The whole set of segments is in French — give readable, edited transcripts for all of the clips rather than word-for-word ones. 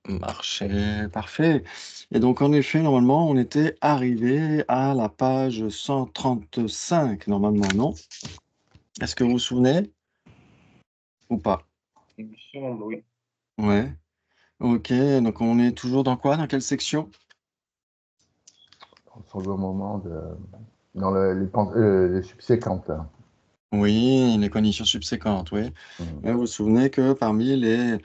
Marché, parfait. Et donc, en effet, normalement, on était arrivé à la page 135, normalement, non? Est-ce que vous vous souvenez ou pas? Il me semble, oui. Ouais. Ok, donc on est toujours dans quoi? Dans quelle section? On se retrouve au moment de, dans les subséquentes. Oui, les conditions subséquentes, oui. Mhm. Vous vous souvenez que parmi les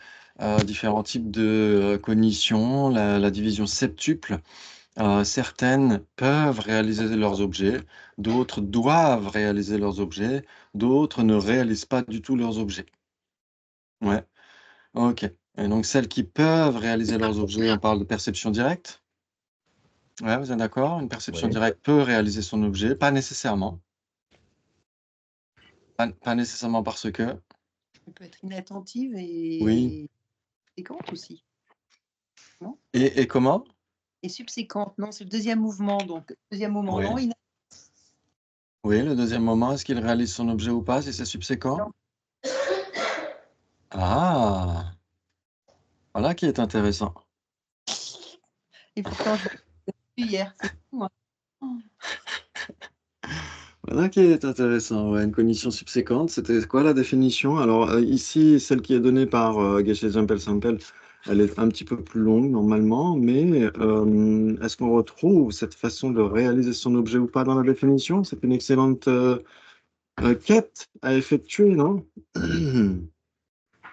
différents types de cognitions, la division septuple, certaines peuvent réaliser leurs objets, d'autres doivent réaliser leurs objets, d'autres ne réalisent pas du tout leurs objets. Ouais, ok. Et donc celles qui peuvent réaliser leurs objets, on parle de perception directe. Ouais, vous êtes d'accord? Une perception Oui. directe peut réaliser son objet, pas nécessairement. Pas nécessairement parce que, Elle peut être inattentive oui. et subséquente aussi. Non? Et comment? Et subséquente, non, c'est le deuxième mouvement. Donc, deuxième mouvement, Oui. non, Oui, le deuxième moment, est-ce qu'il réalise son objet ou pas, si c'est subséquent? Ah, voilà qui est intéressant. Et pourtant, je l'ai vu hier, c'est fou, hein. Voilà qui est intéressant. Ouais, une cognition subséquente, c'était quoi la définition? Alors ici, celle qui est donnée par Geshe-Jempel-Sampel, elle est un petit peu plus longue normalement, mais est-ce qu'on retrouve cette façon de réaliser son objet ou pas dans la définition? C'est une excellente quête à effectuer, non?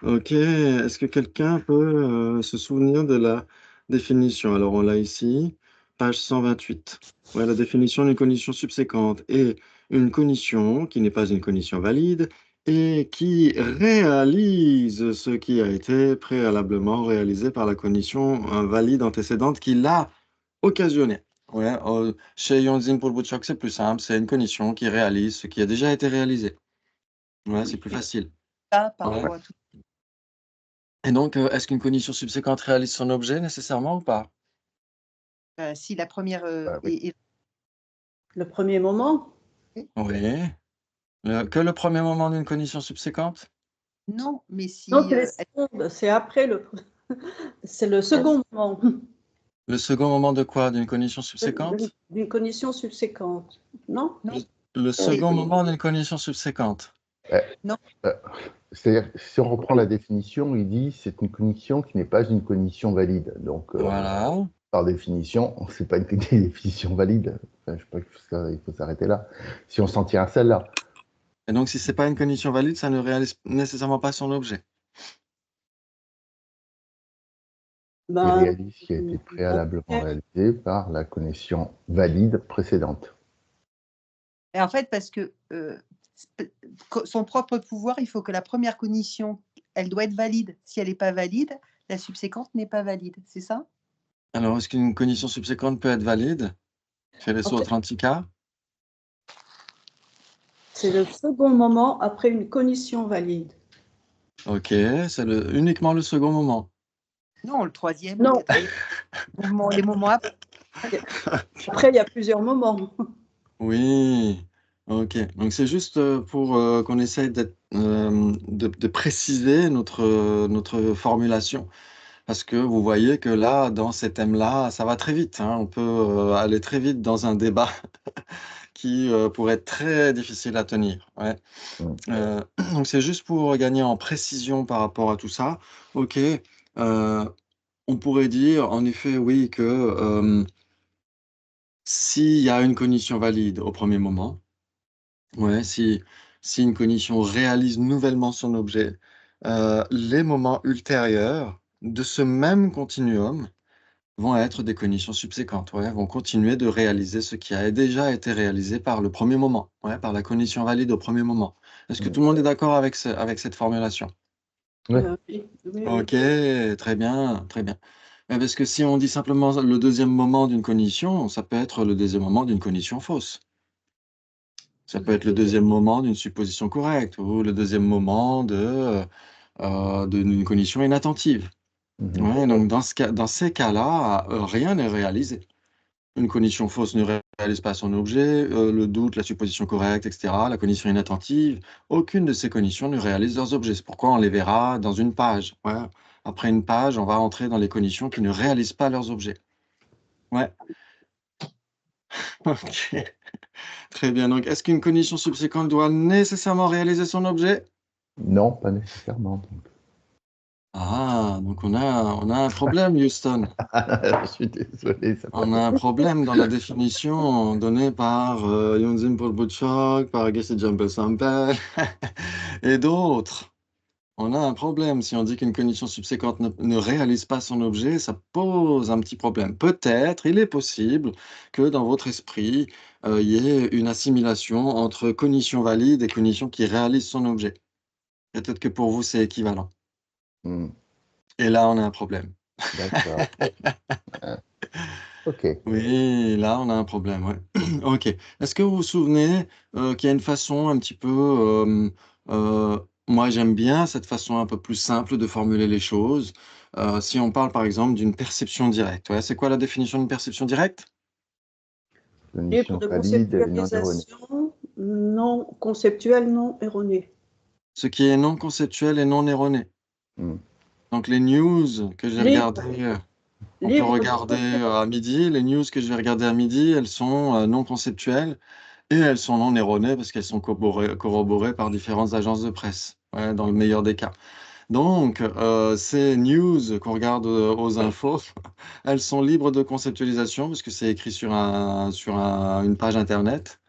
Ok, est-ce que quelqu'un peut se souvenir de la définition? Alors on l'a ici, page 128. Ouais, la définition d'une cognition subséquente est une cognition qui n'est pas une cognition valide et qui réalise ce qui a été préalablement réalisé par la cognition valide antécédente qui l'a occasionné. Ouais, chez Yonzin pour Boutchok, c'est plus simple, c'est une cognition qui réalise ce qui a déjà été réalisé. Ouais, c'est plus facile. Là, par Ouais. rapport à tout. Et donc, est-ce qu'une cognition subséquente réalise son objet nécessairement ou pas? Si la première Oui. est Le premier moment? Oui. Que le premier moment d'une cognition subséquente? non, mais si Non, c'est les secondes, c'est après c'est le second moment Le second moment de quoi? D'une cognition subséquente? d'une cognition subséquente. Non? non, Le second moment d'une cognition subséquente. non, C'est-à-dire, si on reprend la définition, il dit c'est une cognition qui n'est pas une cognition valide. Donc, Voilà. par définition, c'est pas une définition valide. Enfin, je sais pas, il faut s'arrêter là. Si on s'en tient à celle-là. Et donc, si c'est pas une cognition valide, ça ne réalise nécessairement pas son objet. Il Ben, réalise ce qui a été préalablement réalisé par la cognition valide précédente. et en fait, parce que son propre pouvoir, il faut que la première cognition, elle doit être valide. Si elle n'est pas valide, la subséquente n'est pas valide. C'est ça? Alors, est-ce qu'une cognition subséquente peut être valide chez les En fait, autres antiquas? c'est le second moment après une cognition valide. Ok, c'est uniquement le second moment. Non, le troisième, Non. le quatrième, les moments après. Après, il y a plusieurs moments. Oui, ok. Donc c'est juste pour qu'on essaye de préciser notre formulation. Parce que vous voyez que là, dans ces thèmes-là, ça va très vite, hein. On peut aller très vite dans un débat qui pourrait être très difficile à tenir. Ouais. Donc c'est juste pour gagner en précision par rapport à tout ça. Ok, on pourrait dire en effet, oui, que s'il y a une cognition valide au premier moment, ouais, si une cognition réalise nouvellement son objet, les moments ultérieurs de ce même continuum vont être des cognitions subséquentes, ouais, vont continuer de réaliser ce qui a déjà été réalisé par le premier moment, ouais, par la cognition valide au premier moment. Est-ce que tout le monde est d'accord avec avec cette formulation? Oui. Oui, oui, Ok, oui. très bien, très bien. Parce que si on dit simplement le deuxième moment d'une cognition, ça peut être le deuxième moment d'une cognition fausse. Ça peut être le deuxième moment d'une supposition correcte ou le deuxième moment d'une cognition inattentive. Ouais, donc dans ces cas-là, rien n'est réalisé. Une cognition fausse ne réalise pas son objet, le doute, la supposition correcte, etc., la cognition inattentive, aucune de ces cognitions ne réalise leurs objets. C'est pourquoi on les verra dans une page. Ouais. après une page, on va entrer dans les conditions qui ne réalisent pas leurs objets. Ouais. OK. Très bien. Donc, est-ce qu'une condition subséquente doit nécessairement réaliser son objet? Non, pas nécessairement. Donc. Ah, donc on a un problème, Houston. Je suis désolé. Ça On a un problème dans la définition donnée par Yunzin Polbuchok, par Geshe Jumper Sampel et d'autres. On a un problème. Si on dit qu'une condition subséquente ne réalise pas son objet, ça pose un petit problème. Peut-être, il est possible que dans votre esprit, il y ait une assimilation entre cognition valide et cognition qui réalise son objet. Peut-être que pour vous, c'est équivalent. Hmm, Et là, on a un problème. d'accord. Ok. Oui, là, on a un problème, ouais. OK. Est-ce que vous vous souvenez qu'il y a une façon un petit peu, moi j'aime bien cette façon un peu plus simple de formuler les choses. Si on parle par exemple d'une perception directe, ouais, c'est quoi la définition d'une perception directe? Libre Cognition de valide et non erronée. conceptualisation non conceptuelle, non erronée. Ce qui est non conceptuel et non erroné. Hmm. Donc les news que j'ai Libre, regardées, on peut libre de regarder à midi, les news que je vais regarder à midi, elles sont non conceptuelles. Et elles sont non erronées parce qu'elles sont corroborées par différentes agences de presse, ouais, dans le meilleur des cas. Donc, ces news qu'on regarde aux infos, elles sont libres de conceptualisation parce que c'est écrit sur une page internet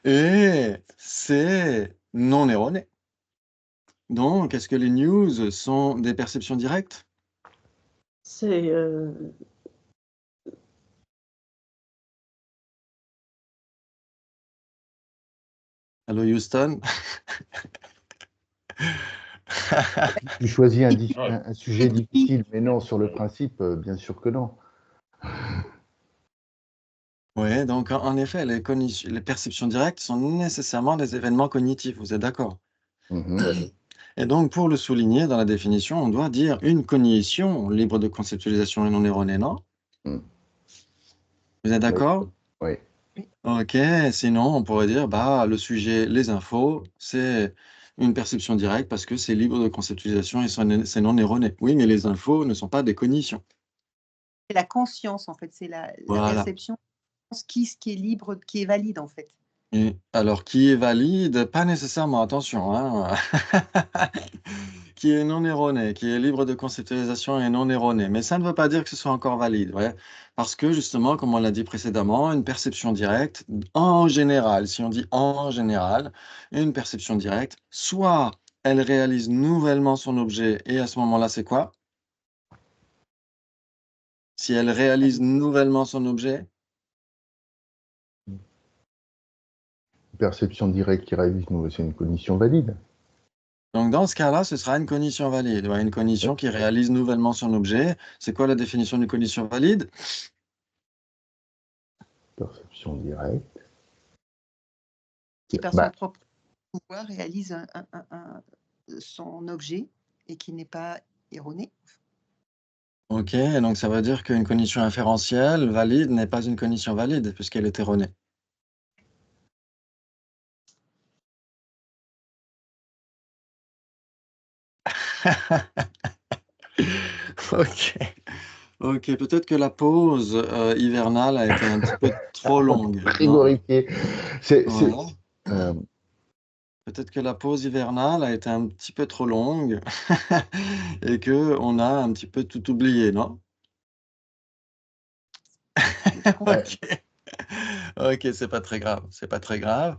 et c'est non erroné. Donc, est-ce que les news sont des perceptions directes? c'est Allô, Houston? Tu choisis un sujet difficile, mais non, sur le principe, bien sûr que non. Oui, donc en effet, les perceptions directes sont nécessairement des événements cognitifs, vous êtes d'accord? Mhm. Et donc, pour le souligner dans la définition, on doit dire une cognition libre de conceptualisation et non erronée, non? Hmm. Vous êtes Oui, d'accord? oui. OK, sinon on pourrait dire, bah, le sujet, les infos, c'est une perception directe parce que c'est libre de conceptualisation et c'est non erroné. Oui, mais les infos ne sont pas des cognitions. C'est la conscience, en fait. C'est la Voilà. perception, ce qui est libre, qui est valide, en fait. Et alors, qui est valide? Pas nécessairement, attention, hein. Qui est non erroné, qui est libre de conceptualisation et non erroné. Mais ça ne veut pas dire que ce soit encore valide, ouais. Parce que justement, comme on l'a dit précédemment, une perception directe, en général, si on dit en général, une perception directe, soit elle réalise nouvellement son objet, et à ce moment-là, c'est quoi? Si elle réalise nouvellement son objet, Perception directe qui réalise, c'est une cognition valide. donc dans ce cas-là, ce sera une cognition valide. Ouais, une cognition qui réalise nouvellement son objet. C'est quoi la définition d'une cognition valide? Perception directe. Qui, par son Bah, propre pouvoir, réalise son objet et qui n'est pas erroné. OK, donc ça veut dire qu'une cognition inférentielle valide n'est pas une cognition valide puisqu'elle est erronée. OK. OK, peut-être que la pause, hivernale a été un petit peu trop longue, non? frigorifié. C'est, Voilà. euh, Peut-être que la pause hivernale a été un petit peu trop longue et qu'on a un petit peu tout oublié, non? J'ai pas compris. ouais, OK. OK, c'est pas très grave, c'est pas très grave.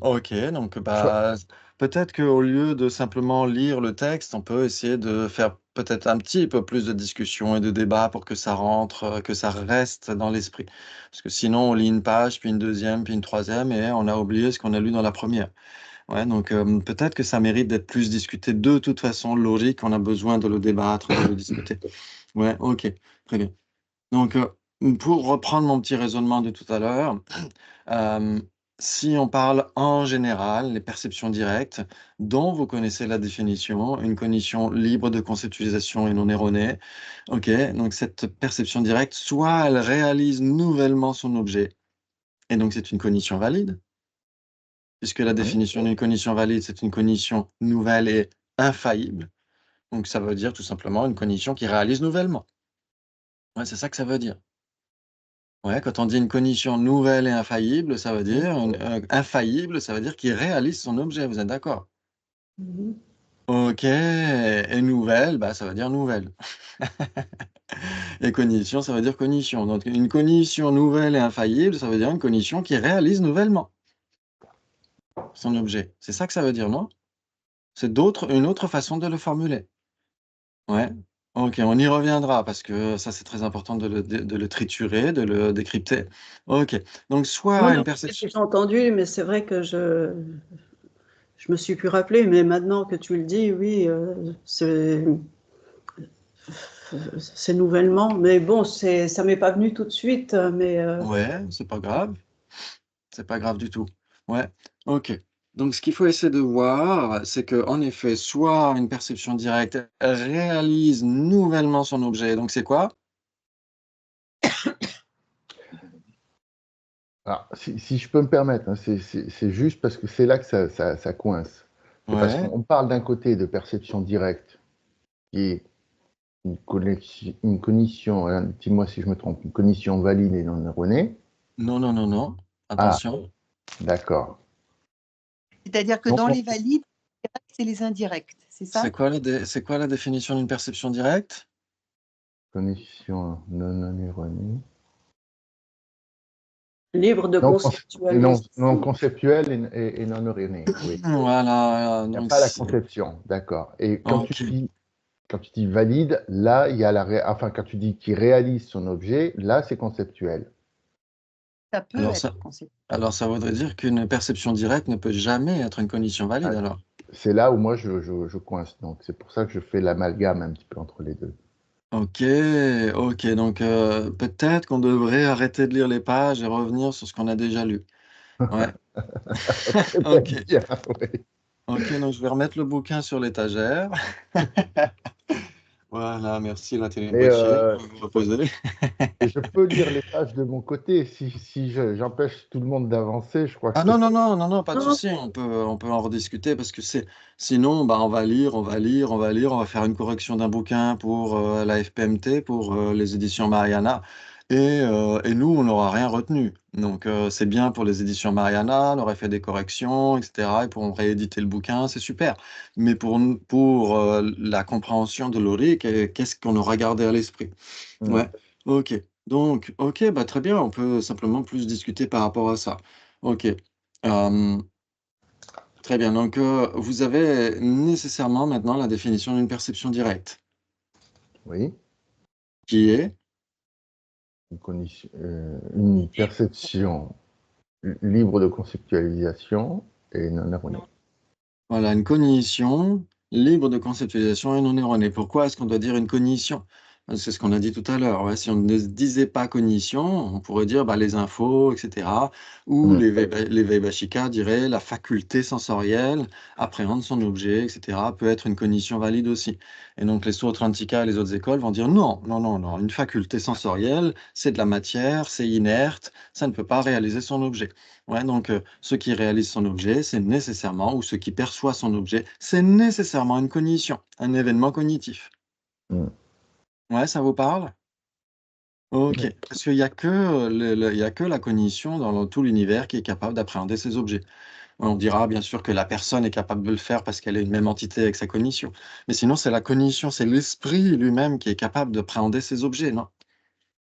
OK, donc je- bah, peut-être qu'au lieu de simplement lire le texte, on peut essayer de faire peut-être un petit peu plus de discussion et de débat pour que ça rentre, que ça reste dans l'esprit. Parce que sinon on lit une page, puis une deuxième, puis une troisième et on a oublié ce qu'on a lu dans la première. Ouais, donc peut-être que ça mérite d'être plus discuté. De toute façon, logique, on a besoin de le débattre, de le discuter. Ouais, OK, très bien. Donc, pour reprendre mon petit raisonnement de tout à l'heure, hem, si on parle en général, les perceptions directes, dont vous connaissez la définition, une cognition libre de conceptualisation et non erronée. OK, donc cette perception directe, soit elle réalise nouvellement son objet et donc c'est une cognition valide, puisque la Mhm. définition d'une cognition valide, c'est une cognition nouvelle et infaillible. Donc, ça veut dire tout simplement une cognition qui réalise nouvellement. Ouais, c'est ça que ça veut dire. Ouais, quand on dit une cognition nouvelle et infaillible, ça veut dire infaillible, ça veut dire qu'il réalise son objet, vous êtes d'accord? Mhm. OK, et nouvelle, bah, ça veut dire nouvelle. Et cognition, ça veut dire cognition. Donc une cognition nouvelle et infaillible, ça veut dire une cognition qui réalise nouvellement son objet. C'est ça que ça veut dire, non? C'est une autre façon de le formuler. Ouais. OK, on y reviendra parce que ça, c'est très important de le triturer, de le décrypter. OK, donc Non, soit non, une j'ai perception. déjà entendu, mais c'est vrai que je me suis plus rappelé, mais maintenant que tu le dis, oui, c'est nouvellement. Mais bon, ça m'est pas venu tout de suite, mais Ouais, c'est pas grave. C'est pas grave du tout. Ouais, OK. Donc ce qu'il faut essayer de voir, c'est qu'en effet, soit une perception directe réalise nouvellement son objet, donc c'est quoi? Alors, si je peux me permettre, hein, c'est juste parce que c'est là que ça coince. C'est parce Ouais. qu'on parle d'un côté de perception directe, qui est une cognition, hein, dis-moi si je me trompe, une cognition valide et non erronée. Non, non, non, non. Ah, Attention. d'accord. C'est-à-dire que Donc, dans les valides, c'est les indirects, c'est ça? C'est quoi la définition d'une perception directe? cognition non erronée. libre de Non conceptualisation. conceptuelle et non erronée, oui. Voilà, Il n'y a donc pas la conception, d'accord. Et OK. quand tu dis valide, là, il y a enfin, quand tu dis qu'il réalise son objet, là, c'est conceptuel. Ça peut Alors ça être conceptuel. alors ça voudrait dire qu'une perception directe ne peut jamais être une cognition valide Ah, alors? c'est là où moi, je coince. Donc, c'est pour ça que je fais l'amalgame un petit peu entre les deux. OK, OK, donc peut-être qu'on devrait arrêter de lire les pages et revenir sur ce qu'on a déjà lu. Ouais. OK, Peut-être bien, oui. OK, donc je vais remettre le bouquin sur l'étagère. Voilà, merci, là, tu es une Mais bonne chienne, vous pouvez vous reposer. je peux lire les pages de mon côté. Si j'empêche tout le monde d'avancer, je crois que Ah non, c'est non, non, non, non, pas de Non, souci, on peut en rediscuter parce que sinon, bah, on va lire, on va lire, on va lire, on va faire une correction d'un bouquin pour la FPMT, pour les éditions Mariana, et nous, on n'aura rien retenu. Donc, c'est bien pour les éditions Mariana, on aurait fait des corrections, etc., et pourront rééditer le bouquin, c'est super. Mais pour la compréhension de l'ORIC, qu'est-ce qu'on aura gardé à l'esprit? Hmm. Ouais, ok. Donc, ok, bah, très bien, on peut simplement plus discuter par rapport à ça. OK. Hem, Très bien, donc vous avez nécessairement maintenant la définition d'une perception directe, Oui, qui est une perception libre de conceptualisation et non erronée. Non. voilà, une cognition libre de conceptualisation et non erronée. Pourquoi est-ce qu'on doit dire une cognition? C'est ce qu'on a dit tout à l'heure, ouais, si on ne disait pas cognition, on pourrait dire, bah, les infos et cetera, ou Hmm. les Vaibhashika diraient la faculté sensorielle, appréhende son objet et cetera, peut être une cognition valide aussi. Et donc les Sautrantika et les autres écoles vont dire: «Non, non, non, non, une faculté sensorielle, c'est de la matière, c'est inerte, ça ne peut pas réaliser son objet». Ouais, donc ce qui réalise son objet, c'est nécessairement ou ce qui perçoit son objet, c'est nécessairement une cognition, un événement cognitif. Hmm. Ouais, ça vous parle? OK, parce qu'il y a que, il y a que la cognition dans tout l'univers qui est capable d'appréhender ces objets. On dira bien sûr que la personne est capable de le faire parce qu'elle est une même entité avec sa cognition. Mais sinon, c'est la cognition, c'est l'esprit lui-même qui est capable d'appréhender ces objets, non?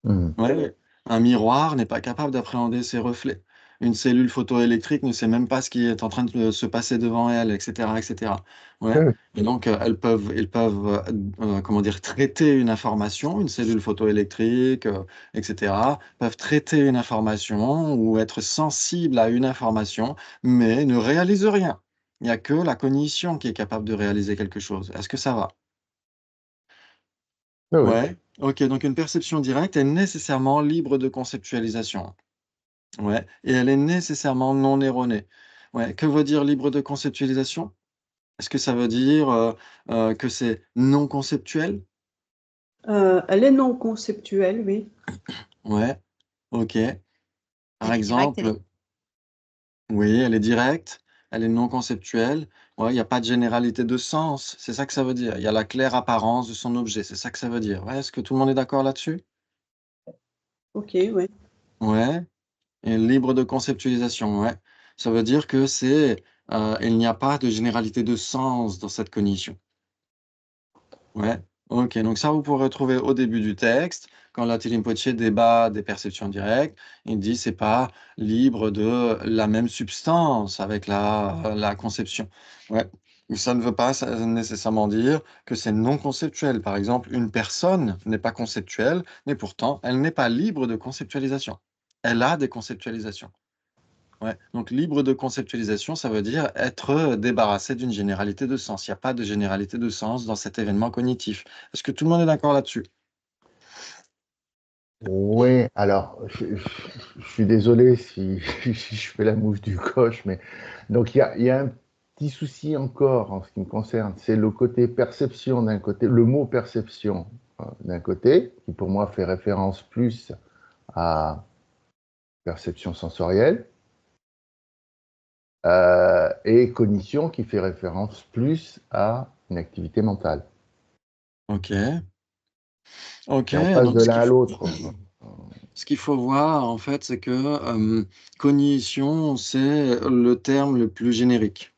Hmm. Ouais, un miroir n'est pas capable d'appréhender ses reflets. Une cellule photoélectrique ne sait même pas ce qui est en train de se passer devant elle, et cetera, et cetera. Ouais, Oui, et donc elles peuvent, comment dire? Traiter une information, une cellule photoélectrique, et cetera, peuvent traiter une information ou être sensibles à une information, mais ne réalisent rien. Il n'y a que la cognition qui est capable de réaliser quelque chose. Est-ce que ça va? oui, oui. Ouais, OK, donc une perception directe est nécessairement libre de conceptualisation. Ouais, et elle est nécessairement non erronée. Ouais, que veut dire libre de conceptualisation? Est-ce que ça veut dire, que c'est non conceptuel? Elle est non conceptuelle, oui. Ouais, OK. Par Elle est directe, elle est exemple, oui, elle est directe, elle est non conceptuelle. Ouais, il n'y a pas de généralité de sens, c'est ça que ça veut dire. Il y a la claire apparence de son objet, c'est ça que ça veut dire. Ouais, est-ce que tout le monde est d'accord là-dessus? Ok, oui. Ouais, et libre de conceptualisation, ouais. Ça veut dire que il n'y a pas de généralité de sens dans cette cognition. Ouais, OK, donc ça, vous pourrez retrouver au début du texte, quand la Rinpoché débat des perceptions directes, il dit: «C'est pas libre de la même substance avec la conception». Ouais, mais ça ne veut pas nécessairement dire que c'est non conceptuel. Par exemple, une personne n'est pas conceptuelle, mais pourtant, elle n'est pas libre de conceptualisation. Elle a des conceptualisations. Ouais, donc libre de conceptualisation, ça veut dire être, débarrassé d'une généralité de sens. Il y a pas de généralité de sens dans cet événement cognitif. Est-ce que tout le monde est d'accord là-dessus? Oui, alors, je suis désolé si, si je fais la mouche du coche, mais donc il y a un petit souci encore en ce qui me concerne, c'est le côté perception d'un côté, le mot perception d'un côté, qui pour moi fait référence plus à perception sensorielle, et cognition qui fait référence plus à une activité mentale. OK. OK, Et on passe donc de l'un à l'autre. ce qu'il faut voir, en fait, c'est que, cognition, c'est le terme le plus générique.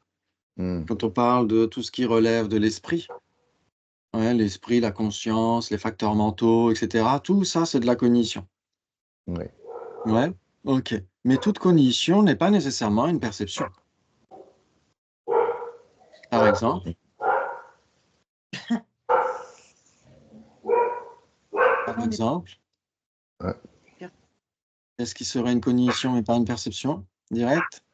Hmm, Quand on parle de tout ce qui relève de l'esprit, ouais, l'esprit, la conscience, les facteurs mentaux et cetera, tout ça, c'est de la cognition. oui. Ouais, OK. Mais toute cognition n'est pas nécessairement une perception. Par exemple par Non, on est exemple, Ouais. bien. qu'est-ce qui serait une cognition et pas une perception directe?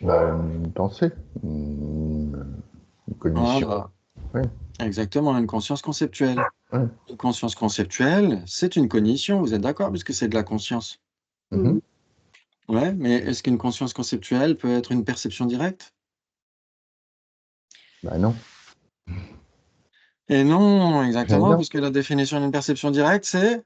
Bah, une pensée, une cognition. Voilà, Oui, exactement, une conscience conceptuelle. ouais. Une conscience conceptuelle, c'est une cognition, vous êtes d'accord? Puisque c'est de la conscience. Mhm. Ouais, mais est-ce qu'une conscience conceptuelle peut être une perception directe? Bah non. Et non, Eh exactement, non. puisque la définition d'une perception directe, c'est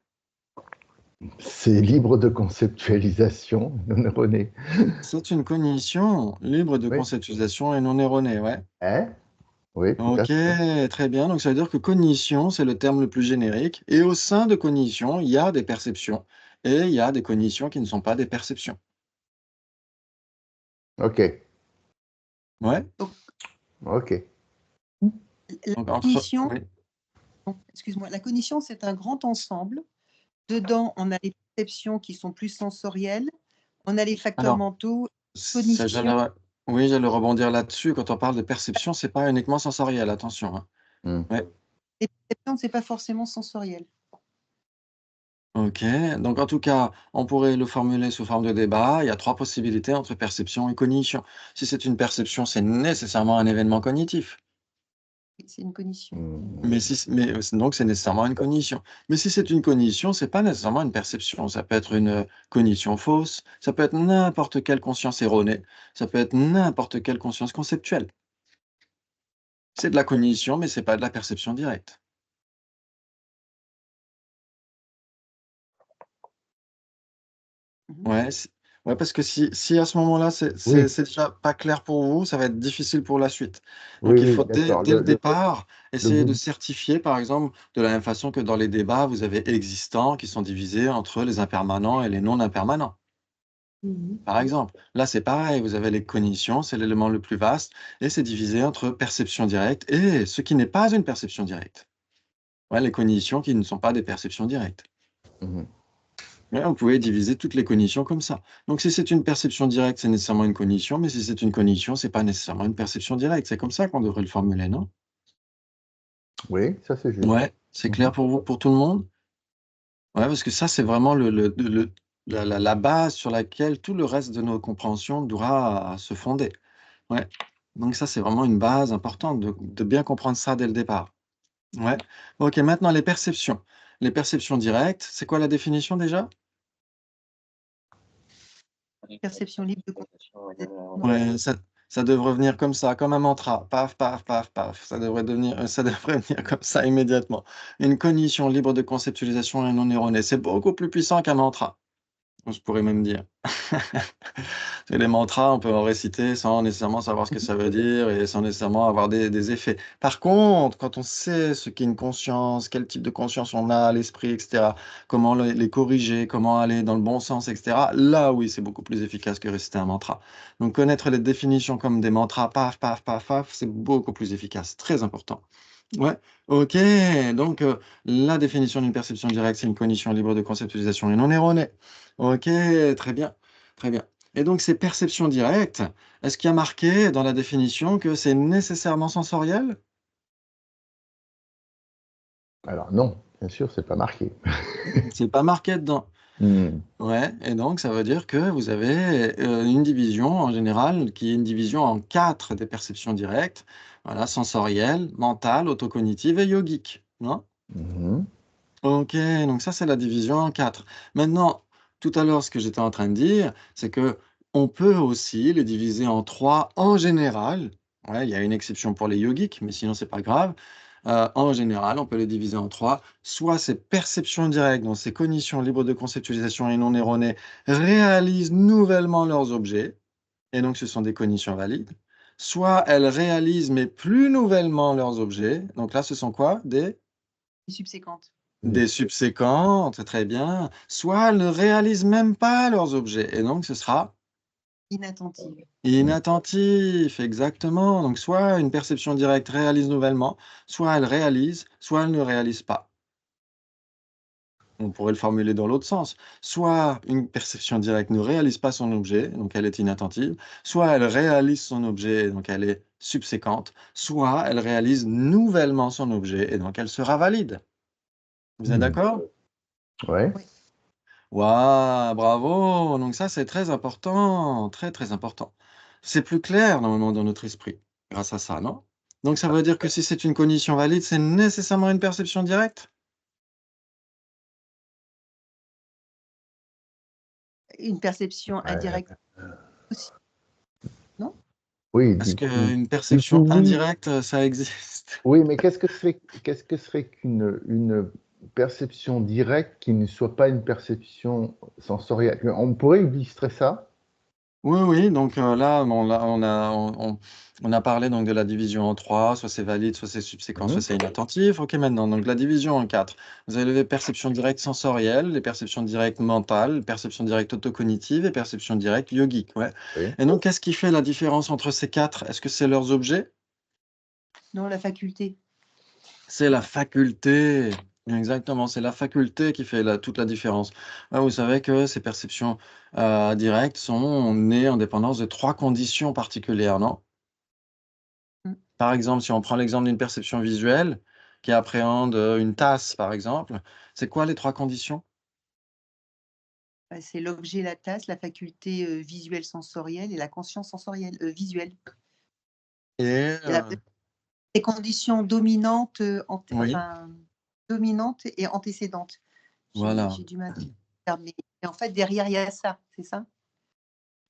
C'est libre de conceptualisation non erronée. c'est une cognition libre de Oui. conceptualisation et non erronée, ouais. Hein? Oui, tout à OK, fait. très bien. Donc ça veut dire que cognition, c'est le terme le plus générique et au sein de cognition, il y a des perceptions et il y a des cognitions qui ne sont pas des perceptions. Ok. Ouais, Donc, Ok. la donc entre cognition, oui. excuse-moi, la cognition, c'est un grand ensemble. Dedans, on a les perceptions qui sont plus sensorielles, on a les facteurs Alors, mentaux, ça cognition. j'allais rebondir là-dessus. Quand on parle de perception, c'est pas uniquement sensoriel, attention, hein. Hmm. Ouais, Les perceptions, c'est pas forcément sensoriel. OK. Donc en tout cas, on pourrait le formuler sous forme de débat. Il y a 3 possibilités entre perception et cognition. Si c'est une perception, c'est nécessairement un événement cognitif. Oui, c'est une cognition. Hmm. Mais si mais donc c'est nécessairement une cognition. Mais si c'est une cognition, c'est pas nécessairement une perception. Ça peut être une, cognition fausse, ça peut être n'importe quelle conscience erronée, ça peut être n'importe quelle conscience conceptuelle. C'est de la cognition, mais c'est pas de la perception directe. Mhm. Ouais, ouais, parce que si à ce moment-là, c'est c'est Oui, c'est déjà pas clair pour vous, ça va être difficile pour la suite. oui, Donc il oui, faut d'accord. dès le départ, Le essayer de bout. certifier, par exemple, de la même façon que dans les débats, vous avez existants qui sont divisés entre les impermanents et les non impermanents. Mhm. Par exemple, là, c'est pareil, vous avez les cognitions, c'est l'élément le plus vaste et c'est divisé entre perception directe et ce qui n'est pas une perception directe. Ouais, les cognitions qui ne sont pas des perceptions directes. Mhm. Ouais, vous pouvez diviser toutes les cognitions comme ça. Donc si c'est une perception directe, c'est nécessairement une cognition, mais si c'est une cognition, c'est pas nécessairement une perception directe. C'est comme ça qu'on devrait le formuler, non? Oui, ça c'est juste. Ouais, c'est Mhm. clair pour vous, pour tout le monde? Ouais, parce que ça, c'est vraiment la base sur laquelle tout le reste de nos compréhensions devra se fonder. Ouais. Donc ça, c'est vraiment une base importante de bien comprendre ça dès le départ. Ouais. OK, maintenant les perceptions. Les perceptions directes, c'est quoi la définition déjà? Perception libre de conceptualisation. Ouais, ça devrait venir comme ça, comme un mantra. Paf, paf, paf, paf. Ça devrait devenir, ça devrait venir comme ça immédiatement. Une cognition libre de conceptualisation et non erronée. C'est beaucoup plus puissant qu'un mantra. on se pourrait même dire. Et les mantras, on peut en réciter sans nécessairement savoir ce que ça veut dire et sans nécessairement avoir des effets. Par contre, quand on sait ce qu'est une conscience, quel type de conscience on a à l'esprit, etc., comment les corriger, comment aller dans le bon sens, etc., là, oui, c'est beaucoup plus efficace que réciter un mantra. Donc, connaître les définitions comme des mantras, paf, paf, paf, paf, c'est beaucoup plus efficace. Très important. Ouais, ok. Donc, la définition d'une perception directe, c'est une cognition libre de conceptualisation et non erronée. Ok, très bien, très bien. Et donc, ces perceptions directes, est-ce qu'il y a marqué dans la définition que c'est nécessairement sensoriel? Alors non, bien sûr, c'est pas marqué. C'est pas marqué dedans. Hmm. Ouais, et donc ça veut dire que vous avez une division en général qui est une division en 4 des perceptions directes, voilà, sensorielle, mentale, autocognitive et yogique, non? Mhm. Ok, donc ça c'est la division en 4. Maintenant, tout à l'heure, ce que j'étais en train de dire, c'est que on peut aussi les diviser en 3 en général. Ouais, il y a une exception pour les yogiques, mais sinon c'est pas grave. En général, on peut les diviser en 3. Soit ces perceptions directes, donc ces cognitions libres de conceptualisation et non erronées, réalisent nouvellement leurs objets, et donc ce sont des cognitions valides. Soit elles réalisent, mais plus nouvellement leurs objets. Donc là, ce sont quoi? Subséquente. Des subséquentes, très bien. Soit elles ne réalisent même pas leurs objets, et donc ce sera Inattentive. inattentif, exactement. Donc soit une perception directe réalise nouvellement, soit elle réalise, soit elle ne réalise pas. On pourrait le formuler dans l'autre sens. Soit une perception directe ne réalise pas son objet, donc elle est inattentive, soit elle réalise son objet, donc elle est subséquente, soit elle réalise nouvellement son objet, et donc elle sera valide. Vous êtes Hmm. d'accord? Ouais. Oui. Waouh, bravo! Donc ça, c'est très important, très, très important. C'est plus clair normalement dans notre esprit grâce à ça, non? Donc ça veut dire que si c'est une cognition valide, c'est nécessairement une perception directe? Une perception Ouais. indirecte aussi, non? Oui, Est-ce qu'une du coup, perception oui. indirecte, ça existe? Oui, mais qu'est-ce que serait une perception directe qui ne soit pas une perception sensorielle? On pourrait illustrer ça? Oui, oui, donc là, on a parlé donc de la division en 3, soit c'est valide, soit c'est subséquent, soit Mhm. c'est inattentif. OK, maintenant, donc la division en 4. Vous avez les perceptions directes sensorielles, les perceptions directes mentales, les perceptions directes autocognitives et perceptions directes yogiques, ouais. Oui. Et donc, qu'est-ce qui fait la différence entre ces 4? Est-ce que c'est leurs objets? Non, la faculté. C'est la faculté. Exactement, c'est la faculté qui fait toute la différence. Ouais, vous savez que ces perceptions directes sont nées en dépendance de 3 conditions particulières, non? Mm. Par exemple, si on prend l'exemple d'une perception visuelle qui appréhende une tasse, par exemple, c'est quoi les 3 conditions? Bah, c'est l'objet, la tasse, la faculté visuelle sensorielle et la conscience sensorielle visuelle. Et Et les conditions dominantes, oui, dominantes et antécédentes. voilà. J'ai du mal à faire, mais en fait, derrière, il y a ça, c'est ça?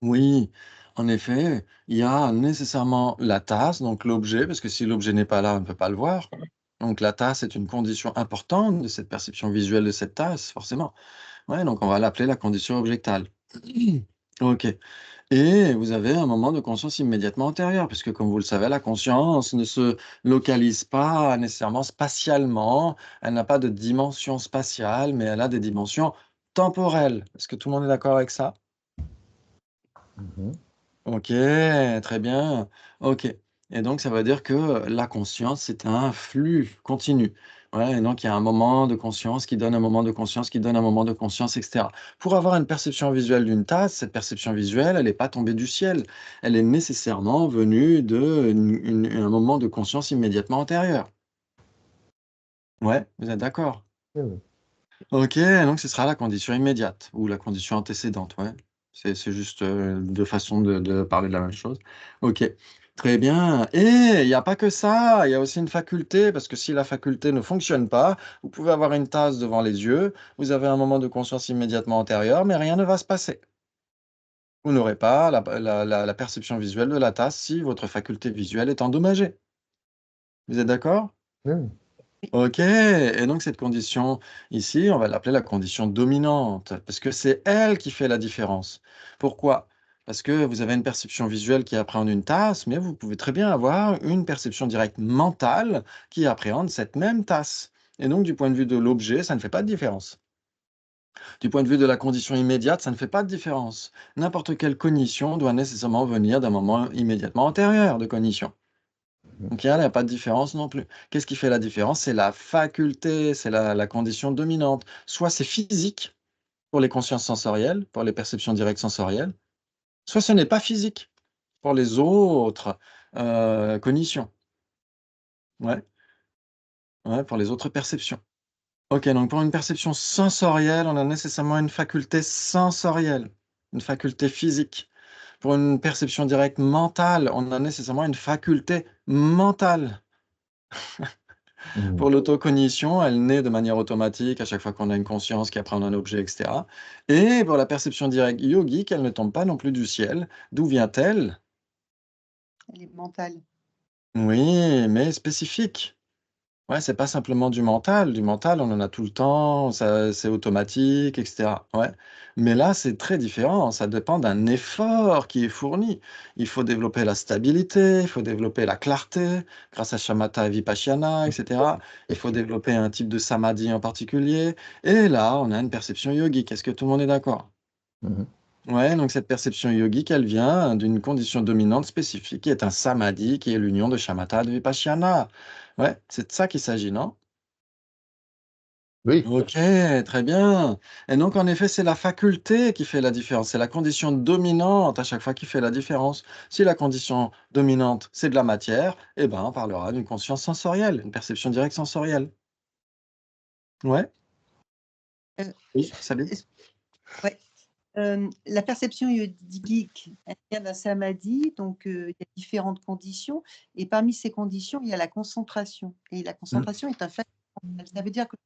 Oui, en effet, il y a nécessairement la tasse, donc l'objet, parce que si l'objet n'est pas là, on ne peut pas le voir. Donc la tasse est une condition importante de cette perception visuelle de cette tasse, forcément. Ouais, donc on va l'appeler la condition objectale. OK. Et vous avez un moment de conscience immédiatement antérieur, puisque comme vous le savez, la conscience ne se localise pas nécessairement spatialement, elle n'a pas de dimension spatiale, mais elle a des dimensions temporelles. Est-ce que tout le monde est d'accord avec ça? Mhm. OK, très bien. OK. Et donc ça veut dire que la conscience, c'est un flux continu. Ouais, et donc il y a un moment de conscience qui donne un moment de conscience, qui donne un moment de conscience, et cetera. Pour avoir une perception visuelle d'une tasse, cette perception visuelle, elle n'est pas tombée du ciel. Elle est nécessairement venue un moment de conscience immédiatement antérieur. Ouais, vous êtes d'accord? Oui, oui. OK, donc ce sera la condition immédiate ou la condition antécédente, ouais. C'est juste, 2 façons de parler de la même chose. OK, très bien et il y a pas que ça, il y a aussi une faculté parce que si la faculté ne fonctionne pas, vous pouvez avoir une tasse devant les yeux, vous avez un moment de conscience immédiatement antérieur, mais rien ne va se passer. Vous n'aurez pas la perception visuelle de la tasse si votre faculté visuelle est endommagée. Vous êtes d'accord? Oui, oui. Ok, et donc cette condition ici, on va l'appeler la condition dominante, parce que c'est elle qui fait la différence. Pourquoi? Parce que vous avez une perception visuelle qui appréhende une tasse, mais vous pouvez très bien avoir une perception directe mentale qui appréhende cette même tasse. Et donc, du point de vue de l'objet, ça ne fait pas de différence. Du point de vue de la condition immédiate, ça ne fait pas de différence. N'importe quelle cognition doit nécessairement venir d'un moment immédiatement antérieur de cognition. Donc, il n'y a pas de différence non plus. Qu'est-ce qui fait la différence? C'est la faculté, c'est la condition dominante. Soit c'est physique pour les consciences sensorielles, pour les perceptions directes sensorielles, soit ce n'est pas physique pour les autres cognitions. Ouais, ouais, pour les autres perceptions. Ok, donc pour une perception sensorielle, on a nécessairement une faculté sensorielle, une faculté physique. Pour une perception directe mentale, on a nécessairement une faculté mentale. Pour l'autocognition, elle naît de manière automatique à chaque fois qu'on a une conscience qui apprend un objet, etc. Et pour la perception directe yogique, elle ne tombe pas non plus du ciel. D'où vient-elle? Elle est mentale. Oui, mais spécifique. Ouais, c'est pas simplement du mental. Du mental, on en a tout le temps, ça, c'est automatique, etc. Ouais. Mais là, c'est très différent. Ça dépend d'un effort qui est fourni. Il faut développer la stabilité, il faut développer la clarté grâce à Shamatha et Vipassana, etc. Il faut développer un type de samadhi en particulier. Et là, on a une perception yogique. Est-ce que tout le monde est d'accord? Mhm. Ouais, donc cette perception yogique, elle vient d'une condition dominante spécifique, qui est un samadhi, qui est l'union de shamatha et de vipassana. Ouais, c'est de ça qu'il s'agit, non? Oui. Ok, très bien. Et donc, en effet, c'est la faculté qui fait la différence. C'est la condition dominante à chaque fois qui fait la différence. Si la condition dominante, c'est de la matière, eh ben, on parlera d'une conscience sensorielle, une perception directe sensorielle. Ouais, Euh, oui, salut. est-ce- ouais. La perception yogique, elle vient d'un samadhi, donc il y a différentes conditions, et parmi ces conditions, il y a la concentration. Et la Hmm. concentration est un facteur mental. Ça veut dire que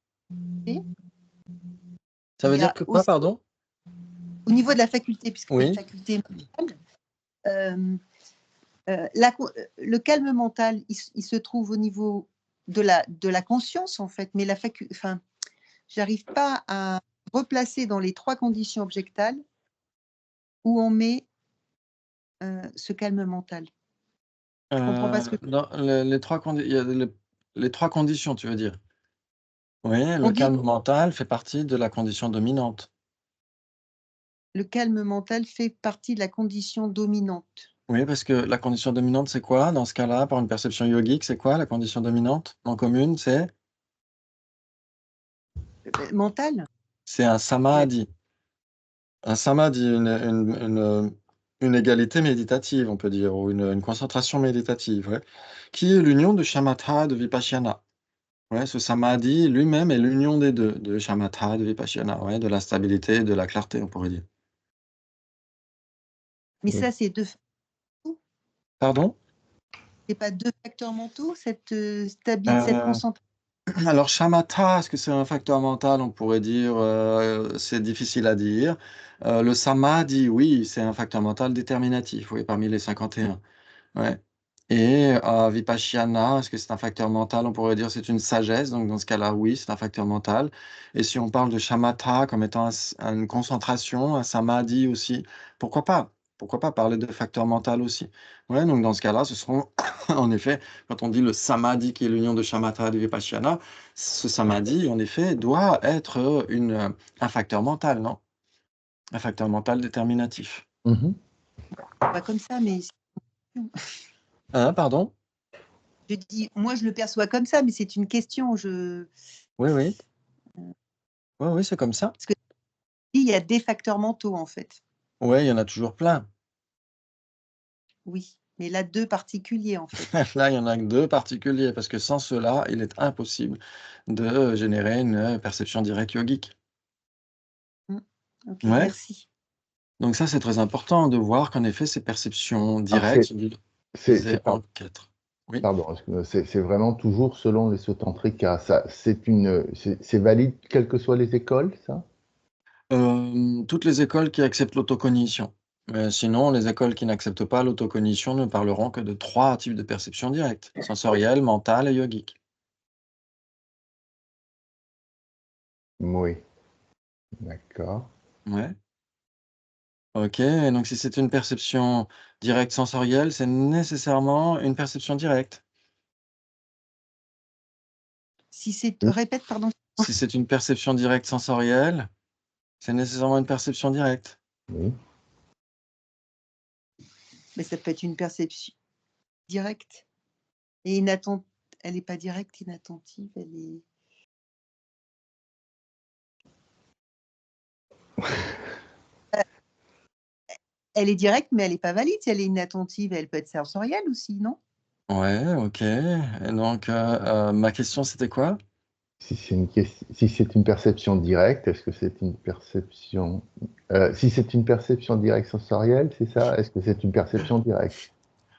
Ça il veut y dire a que quoi, aussi, pardon? au niveau de la faculté, puisque c'est une Oui. faculté mentale, euh, le calme mental, il se trouve au niveau de la conscience, en fait, mais enfin, j'arrive pas à replacer dans les 3 conditions objectales où on met ce calme mental. Je comprends pas ce que Dans les trois il y a les trois conditions, tu veux dire? Oui, on le dit. calme mental fait partie de la condition dominante. Le calme mental fait partie de la condition dominante. Oui, parce que la condition dominante, c'est quoi dans ce cas-là, pour une perception yogique, c'est quoi la condition dominante en commune? Mental? C'est un Ouais. samadhi. Un samadhi, une égalité méditative, on peut dire, ou une concentration méditative, ouais, qui est l'union de shamatha et de vipassana. Ouais, ce samadhi lui-même est l'union des deux, de shamatha et de vipassana, ouais, de la stabilité et de la clarté, on pourrait dire. Mais Oui. ça, c'est Pardon? pas 2 facteurs mentaux, cette cette Euh, concentration. Alors, shamatha, est-ce que c'est un facteur mental? On pourrait dire, c'est difficile à dire. Le samadhi, oui, c'est un facteur mental déterminatif, oui, parmi les 51. Ouais. Et vipassana, est-ce que c'est un facteur mental? On pourrait dire c'est une sagesse, donc dans ce cas-là, oui, c'est un facteur mental. Et si on parle de shamatha comme étant une concentration, un samadhi aussi, pourquoi pas? Pourquoi pas parler de facteur mental aussi? Ouais, donc dans ce cas-là, ce seront, en effet, quand on dit le samadhi qui est l'union de shamatha et de vipassana, ce samadhi, en effet, doit être un facteur mental, non? Un facteur mental déterminatif. Mhm. Pas comme ça, mais Hein, pardon? je dis, moi, je le perçois comme ça, mais c'est une question. Oui, oui. Oui, oui, c'est comme ça. Parce que il y a des facteurs mentaux, en fait. Oui, il y en a toujours plein. Oui, mais là, 2 particuliers, en fait. Là, il y en a que 2 particuliers, parce que sans cela, il est impossible de générer une perception directe yogique. Mmh. OK, Ouais, merci. donc ça, c'est très important de voir qu'en effet, ces perceptions Alors, directes sont divisées en 4. Oui. pardon, excuse-moi, c'est vraiment toujours selon les Sotantrika. Ça, c'est valide quelles que soient les écoles, ça? Toutes les écoles qui acceptent l'autocognition. Sinon, les écoles qui n'acceptent pas l'autocognition ne parleront que de 3 types de perceptions directes: sensorielle, mentale et yogique. Oui, d'accord. Ouais. Ok, et donc si c'est une perception directe sensorielle, c'est nécessairement une perception directe. Si c'est, Oui. répète, pardon. Si c'est une perception directe sensorielle, c'est nécessairement une perception directe. Oui. Mais ça peut être une perception directe et inattentive. Elle n'est pas directe, inattentive, elle est directe, mais elle n'est pas valide. Si elle est inattentive, elle peut être sensorielle aussi, non? Ouais, ok. Et donc, ma question, c'était quoi? Si c'est une perception directe, est-ce que c'est une perception... si c'est une perception directe sensorielle, c'est ça? Est-ce que c'est une perception directe?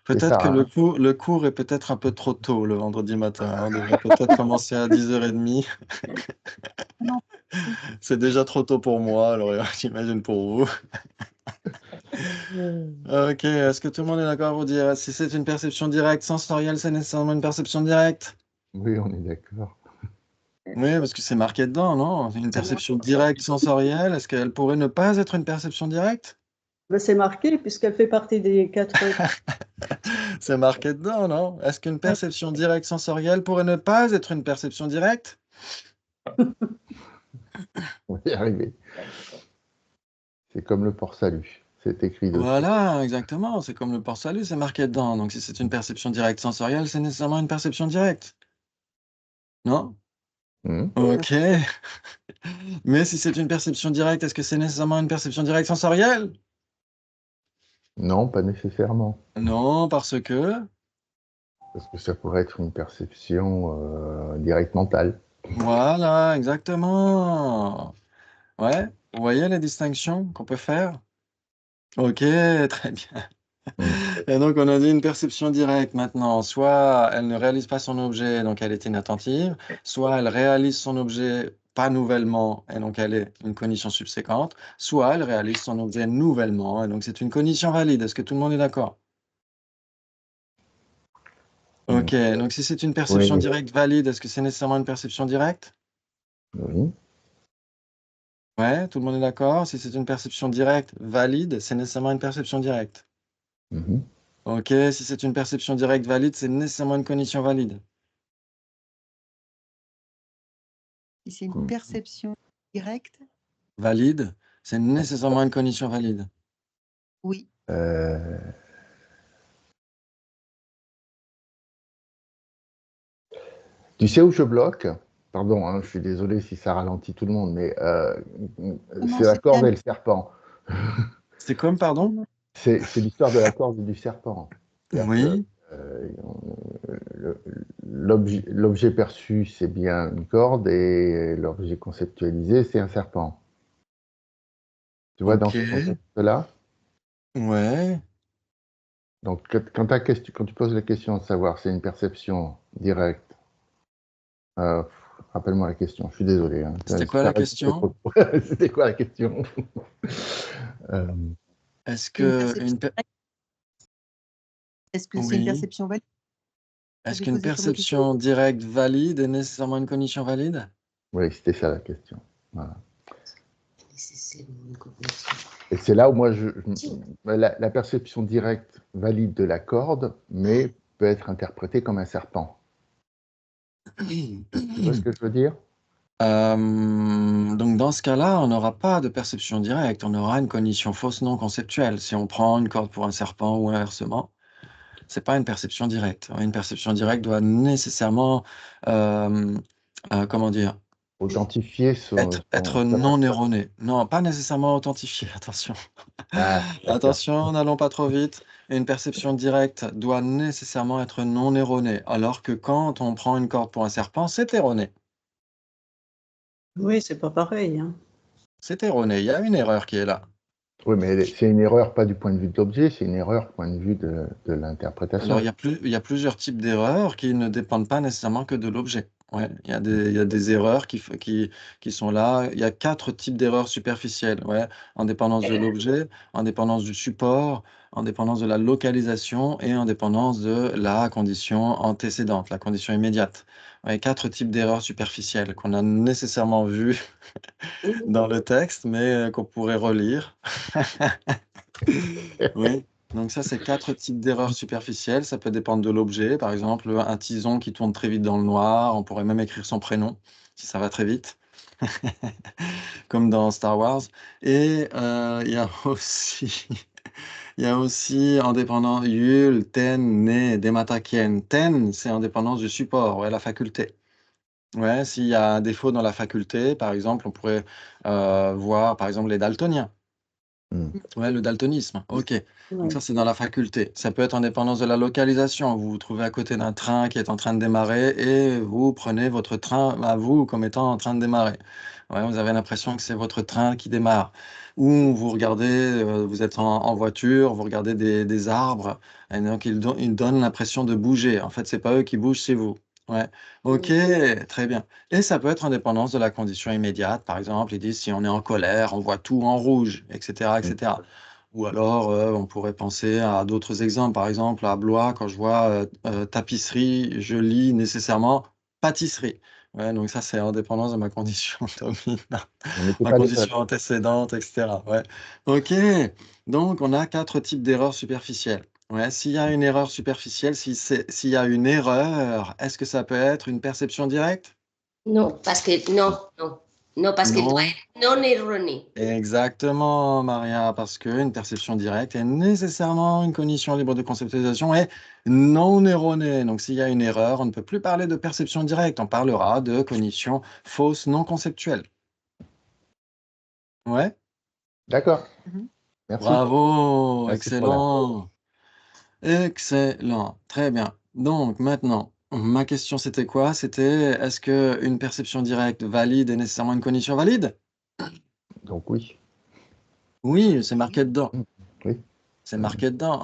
C'est Peut-être ça, que hein? le cours est peut-être un peu trop tôt le vendredi matin, hein. On devrait peut-être commencer à 10h30. Non. C'est déjà trop tôt pour moi, alors j'imagine pour vous. Ok, est-ce que tout le monde est d'accord pour dire si c'est une perception directe sensorielle, c'est nécessairement une perception directe? Oui, on est d'accord. Oui, parce que c'est marqué dedans, non? Une perception directe sensorielle, est-ce qu'elle pourrait ne pas être une perception directe? Ben, c'est marqué puisqu'elle fait partie des 4. C'est marqué dedans, non? Est-ce qu'une perception directe sensorielle pourrait ne pas être une perception directe? On va y arriver. C'est comme le port-salut. C'est écrit dessus. Voilà, exactement. C'est comme le port-salut, c'est marqué dedans. Donc, si c'est une perception directe sensorielle, c'est nécessairement une perception directe. Non? Hmm. Ok. Mais si c'est une perception directe, est-ce que c'est nécessairement une perception directe sensorielle? Non, pas nécessairement. Non, parce que... Parce que ça pourrait être une perception directe mentale. Voilà, exactement. Ouais, vous voyez les distinctions qu'on peut faire? Ok, très bien. Hmm. Et donc, on a dit une perception directe maintenant. Soit elle ne réalise pas son objet, donc elle est inattentive, soit elle réalise son objet pas nouvellement, et donc elle est une cognition subséquente, soit elle réalise son objet nouvellement, et donc c'est une cognition valide. Est-ce que tout le monde est d'accord? Hmm. Ok, donc si c'est une perception Oui, directe valide, est-ce que c'est nécessairement une perception directe? oui. Ouais, tout le monde est d'accord. Si c'est une perception directe valide, c'est nécessairement une perception directe. Mhm. Ok, si c'est une perception directe valide, c'est nécessairement une cognition valide. Si c'est une Hmm. perception directe, Valide, c'est nécessairement une cognition valide. oui. Euh, Tu sais où je bloque? Pardon, hein, je suis désolé si ça ralentit tout le monde, mais Non, c'est la c'est corde bien. et le serpent. C'est comme, pardon? C'est l'histoire de la corde et du serpent. C'est-à-dire que Oui, l'objet perçu, c'est bien une corde, et l'objet conceptualisé, c'est un serpent. Tu vois, dans ok, ce contexte-là, ouais. donc quand tu poses la question de savoir c'est une perception directe, euh, rappelle-moi la question, je suis désolé, hein. C'était quoi la question? C'était quoi la question? Euh, Est-ce C'est une que perception une per- directe. Est-ce que c'est une oui, perception valide? est-ce J'avais qu'une posé comme question. perception directe valide est nécessairement une cognition valide? oui, c'était ça la question. Voilà. Et c'est là où moi, la perception directe valide de la corde, mais peut être interprétée comme un serpent. Tu vois ce que je veux dire? Donc dans ce cas-là, on n'aura pas de perception directe, on aura une cognition fausse non conceptuelle. Si on prend une corde pour un serpent ou inversement, c'est pas une perception directe. Une perception directe doit nécessairement, euh, comment dire, Authentifier être sa non perception. erronée. Non, pas nécessairement authentifiée, attention. Ah, d'accord. Attention, n'allons pas trop vite. Une perception directe doit nécessairement être non erronée, alors que quand on prend une corde pour un serpent, c'est erroné. Oui, c'est pas pareil, hein. C'est erroné, il y a une erreur qui est là. Oui, mais c'est une erreur pas du point de vue de l'objet, c'est une erreur du point de vue de Alors, l'interprétation. il y a plusieurs types d'erreurs qui ne dépendent pas nécessairement que de l'objet. Ouais, il y a des erreurs qui sont là. Il y a 4 types d'erreurs superficielles. Ouais, indépendance de l'objet, indépendance du support, indépendance de la localisation et indépendance de la condition antécédente, la condition immédiate. Ouais, 4 types d'erreurs superficielles qu'on a nécessairement vues dans le texte, mais qu'on pourrait relire. Oui, donc ça, c'est 4 types d'erreurs superficielles. Ça peut dépendre de l'objet. Par exemple, un tison qui tourne très vite dans le noir. On pourrait même écrire son prénom, si ça va très vite, comme dans Star Wars. Et il y a aussi, il y a aussi indépendant yul, ten, ne, dématakien. Ten, c'est indépendance du support, ouais, la faculté. Ouais, s'il y a un défaut dans la faculté, par exemple, on pourrait voir, par exemple, les daltoniens. Hmm. Ouais, le daltonisme. Ok. Donc Ouais. ça, c'est dans la faculté. Ça peut être en dépendance de la localisation. Vous vous trouvez à côté d'un train qui est en train de démarrer et vous prenez votre train à vous comme étant en train de démarrer. Ouais, vous avez l'impression que c'est votre train qui démarre. Ou vous regardez, vous êtes en voiture, vous regardez des arbres, et donc ils donnent l'impression de bouger. En fait, c'est pas eux qui bougent, c'est vous. Ouais. Ok, très bien. Et ça peut être en dépendance de la condition immédiate. Par exemple, ils disent si on est en colère, on voit tout en rouge, etc., etc. Ou alors, on pourrait penser à d'autres exemples. Par exemple, à Blois, quand je vois tapisserie, je lis nécessairement pâtisserie. Ouais, donc ça, c'est en dépendance de ma condition dominante, On n'était ma pas les seuls. condition antécédente, etc. Ouais. Ok, donc on a 4 types d'erreurs superficielles. Ouais, s'il y a une erreur superficielle, s'il y a une erreur, est-ce que ça peut être une perception directe? Non, parce que non, parce qu'il doit Non. être non erroné. Exactement, Maria, parce qu'une perception directe est nécessairement une cognition libre de conceptualisation et non erronée. Donc, s'il y a une erreur, on ne peut plus parler de perception directe, on parlera de cognition fausse non conceptuelle. Ouais, D'accord. Mhm. Merci. bravo, Merci pour la. excellent, excellent, très bien. Donc, maintenant, ma question, c'était quoi? C'était, est-ce qu'une perception directe valide est nécessairement une cognition valide? Donc oui. Oui, c'est marqué dedans. Oui. C'est marqué dedans.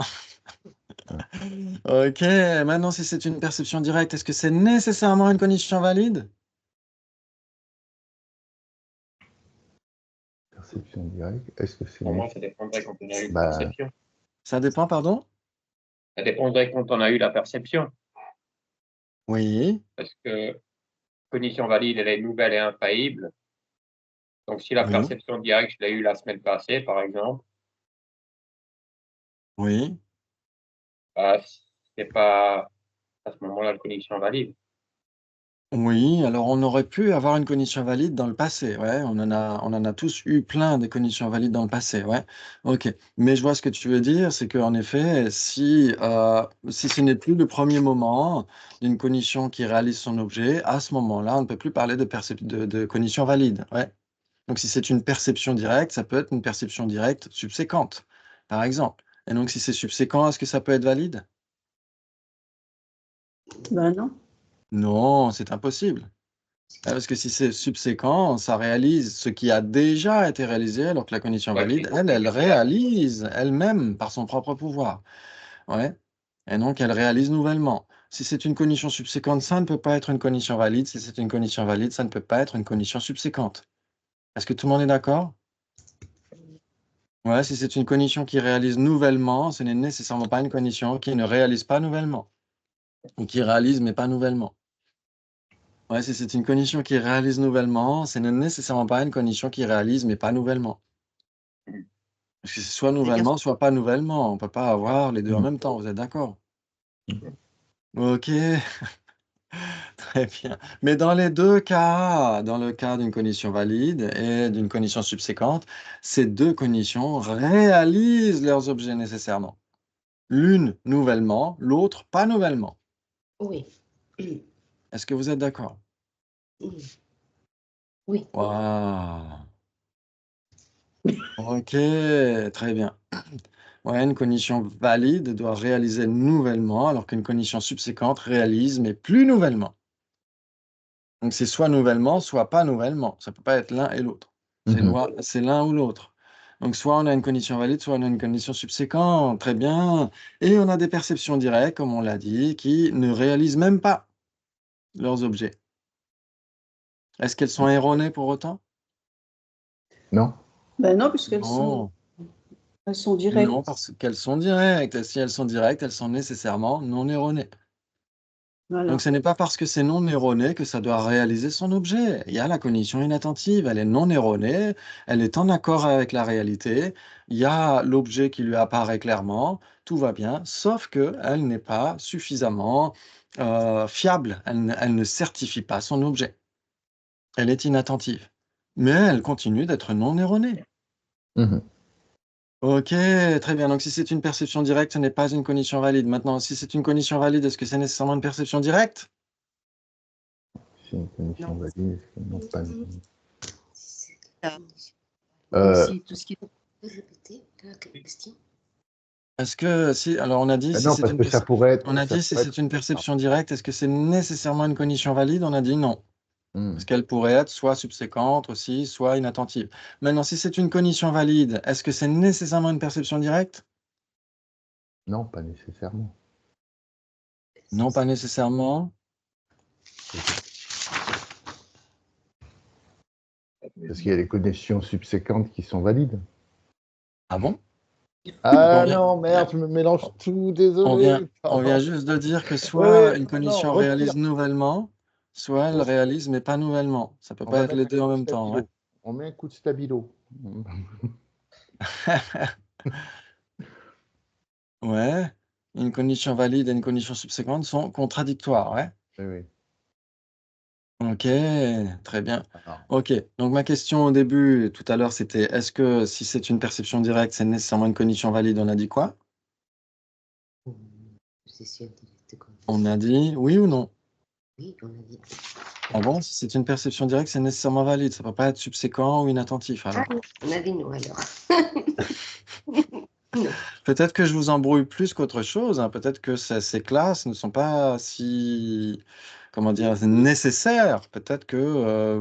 Ok, maintenant si c'est une perception directe, est-ce que c'est nécessairement une cognition valide? Perception directe. Est-ce que c'est Pour moi, ça dépendrait quand on a eu la Bah, perception. Ça dépend, pardon? Ça dépendrait quand on a eu la perception. Oui, Parce que cognition valide, elle est nouvelle et infaillible. Donc, si la oui, perception directe, je l'ai eue la semaine passée, par exemple, oui. bah, c'est pas à ce moment-là la cognition valide. Oui, alors on aurait pu avoir une cognition valide dans le passé, ouais, on en a tous eu plein des cognitions valides dans le passé, ouais. Ok, mais je vois ce que tu veux dire, c'est qu'en effet, si ce n'est plus le premier moment d'une cognition qui réalise son objet, à ce moment-là, on ne peut plus parler de cognition valide, ouais. Donc, si c'est une perception directe, ça peut être une perception directe subséquente, par exemple. Et donc, si c'est subséquent, est-ce que ça peut être valide? Ben non. Non, c'est impossible. Parce que si c'est subséquent, ça réalise ce qui a déjà été réalisé, alors que la cognition Ouais, valide, mais elle réalise elle-même par son propre pouvoir. Ouais. Et donc, elle réalise nouvellement. Si c'est une cognition subséquente, ça ne peut pas être une cognition valide. Si c'est une cognition valide, ça ne peut pas être une cognition subséquente. Est-ce que tout le monde est d'accord? Ouais, si c'est une cognition qui réalise nouvellement, ce n'est nécessairement pas une cognition qui ne réalise pas nouvellement, ou qui réalise mais pas nouvellement. Ouais, si c'est une cognition qui réalise nouvellement, ce n'est nécessairement pas une cognition qui réalise mais pas nouvellement. Parce que c'est soit C'est-à-dire, nouvellement, soit pas nouvellement. On peut pas avoir les deux en même temps, vous êtes d'accord? Ok, très bien. Mais dans les deux cas, dans le cas d'une cognition valide et d'une cognition subséquente, ces deux cognitions réalisent leurs objets nécessairement. L'une nouvellement, l'autre pas nouvellement. Oui. Est-ce que vous êtes d'accord? Oui. Waouh. Ok, très bien. Ouais, une cognition valide doit réaliser nouvellement, alors qu'une cognition subséquente réalise, mais plus nouvellement. Donc c'est soit nouvellement, soit pas nouvellement. Ça peut pas être l'un et l'autre. C'est l'un ou l'autre. Donc soit on a une cognition valide, soit on a une cognition subséquente. Très bien. Et on a des perceptions directes, comme on l'a dit, qui ne réalisent même pas leurs objets. Est-ce qu'elles sont erronées pour autant? Non. Ben non, puisqu'elles Non. sont directes. Non, parce qu'elles sont directes. Et si elles sont directes, elles sont nécessairement non erronées. Voilà. Donc, ce n'est pas parce que c'est non erroné que ça doit réaliser son objet. Il y a la cognition inattentive, elle est non erronée, elle est en accord avec la réalité, il y a l'objet qui lui apparaît clairement, tout va bien, sauf qu'elle n'est pas suffisamment fiable, elle ne certifie pas son objet. Elle est inattentive. Mais elle continue d'être non erronée. Mhm. Ok, très bien. Donc, si c'est une perception directe, ce n'est pas une cognition valide. Maintenant, si c'est une cognition valide, est-ce que c'est nécessairement une perception directe? C'est une condition Non. valide. Non, pas de- Aussi, tout ce qui Répétez la question. Est-ce que si, alors on a dit si non, c'est parce une que ça pourrait être. on a ça dit si pourrait c'est une perception directe, est-ce que c'est nécessairement une cognition valide? On a dit non, Hmm. parce qu'elle pourrait être soit subséquente aussi, soit inattentive. Maintenant, si c'est une cognition valide, est-ce que c'est nécessairement une perception directe? Non, pas nécessairement. Non, pas nécessairement. Parce qu'il y a les conditions subséquentes qui sont valides. Ah bon? Ah on vient- non, merde, je me mélange tout, désolé. On vient Pardon. juste de dire que Oui, soit oui, une non, cognition retire. réalise nouvellement, soit elle réalise mais pas nouvellement. Ça peut On pas va être les mettre un deux en coup de même temps, ouais. stabilo. On met un coup de stabilo. Ouais, une condition valide et une condition subséquente sont contradictoires, ouais. Oui, oui. Ok, très bien. Alors, Ok, donc ma question au début, tout à l'heure, c'était est-ce que si c'est une perception directe, c'est nécessairement une cognition valide? On a dit quoi? C'est sûr, direct, quoi. On a dit oui ou non? Oui, on a dit. Ah bon, si c'est une perception directe, c'est nécessairement valide. Ça peut pas être subséquent ou inattentif, alors. On a dit non alors. Peut-être que je vous embrouille plus qu'autre chose, hein. Peut-être que ces classes ne sont pas si, comment dire, nécessaires. Peut-être que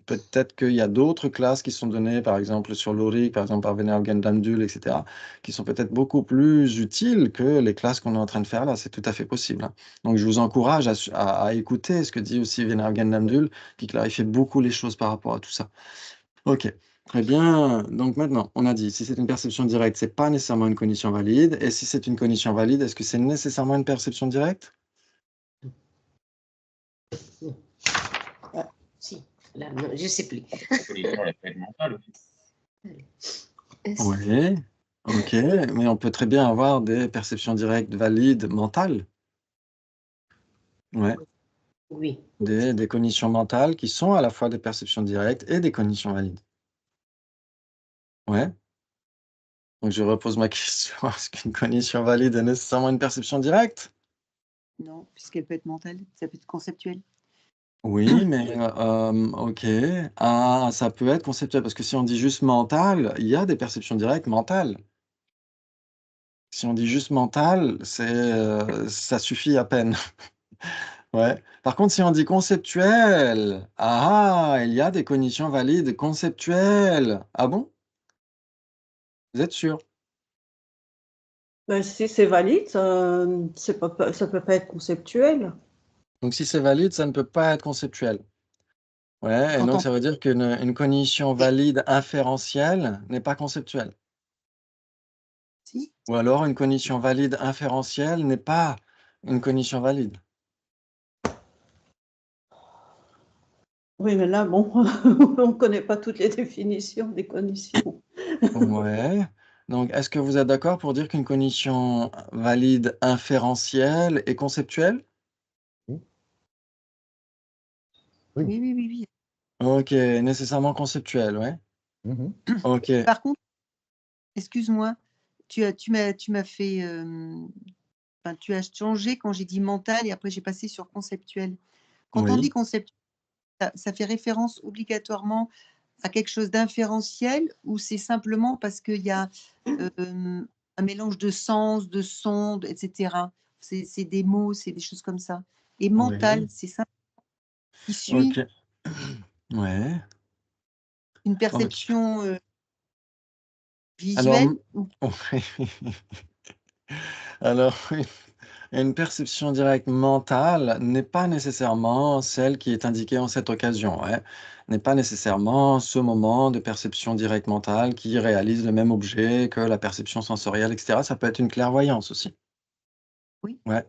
peut-être qu'il y a d'autres classes qui sont données, par exemple sur l'ORIC, par exemple par Venergen Damdul, etc., qui sont peut-être beaucoup plus utiles que les classes qu'on est en train de faire là. C'est tout à fait possible, hein. Donc je vous encourage à écouter ce que dit aussi Venergen Damdul, qui clarifie beaucoup les choses par rapport à tout ça. Ok. Très bien. Donc maintenant, on a dit, si c'est une perception directe, c'est pas nécessairement une cognition valide. Et si c'est une cognition valide, est-ce que c'est nécessairement une perception directe? Si, là, non, je sais plus. La cognition, elle peut être mentale aussi. Oui. Ok. Mais on peut très bien avoir des perceptions directes valides mentales. Ouais. Oui. Des cognitions mentales qui sont à la fois des perceptions directes et des cognitions valides. Ouais. Donc je repose ma question. Est-ce qu'une cognition valide est nécessairement une perception directe? non, puisqu'elle peut être mentale, ça peut être conceptuel. Oui, mais OK. Ah, ça peut être conceptuel, parce que si on dit juste mental, il y a des perceptions directes mentales. Si on dit juste mental, ça suffit à peine. Ouais. Par contre, si on dit conceptuel, ah, il y a des cognitions valides conceptuelles. Ah bon? Vous êtes sûr? Ben, si c'est valide, ça peut pas être conceptuel. Donc si c'est valide, ça ne peut pas être conceptuel. Ouais, et Quand donc on ça veut dire qu'une cognition valide inférentielle n'est pas conceptuelle. si, Ou alors une cognition valide inférentielle n'est pas une cognition valide. Oui, mais là, bon, on ne connaît pas toutes les définitions des cognitions. Ouais. Donc, est-ce que vous êtes d'accord pour dire qu'une cognition valide inférentielle est conceptuelle? oui. oui, oui, oui, oui. Ok, nécessairement conceptuelle, ouais. Mhm. Ok. Par contre, excuse-moi, tu m'as fait, enfin, tu as changé quand j'ai dit mental et après j'ai passé sur conceptuel. Quand on dit Oui. conceptuel, ça fait référence obligatoirement à quelque chose d'inférentiel ou c'est simplement parce qu'il y a un mélange de sens, de sons, etc. C'est des mots, c'est des choses comme ça. Et mental, Oui. c'est ça qui suit Ok. Ouais. une Ok. perception Alors, visuelle ou alors, oui. Et une perception directe mentale n'est pas nécessairement celle qui est indiquée en cette occasion, ouais. N'est pas nécessairement ce moment de perception directe mentale qui réalise le même objet que la perception sensorielle, etc. Ça peut être une clairvoyance aussi. Oui. Ouais,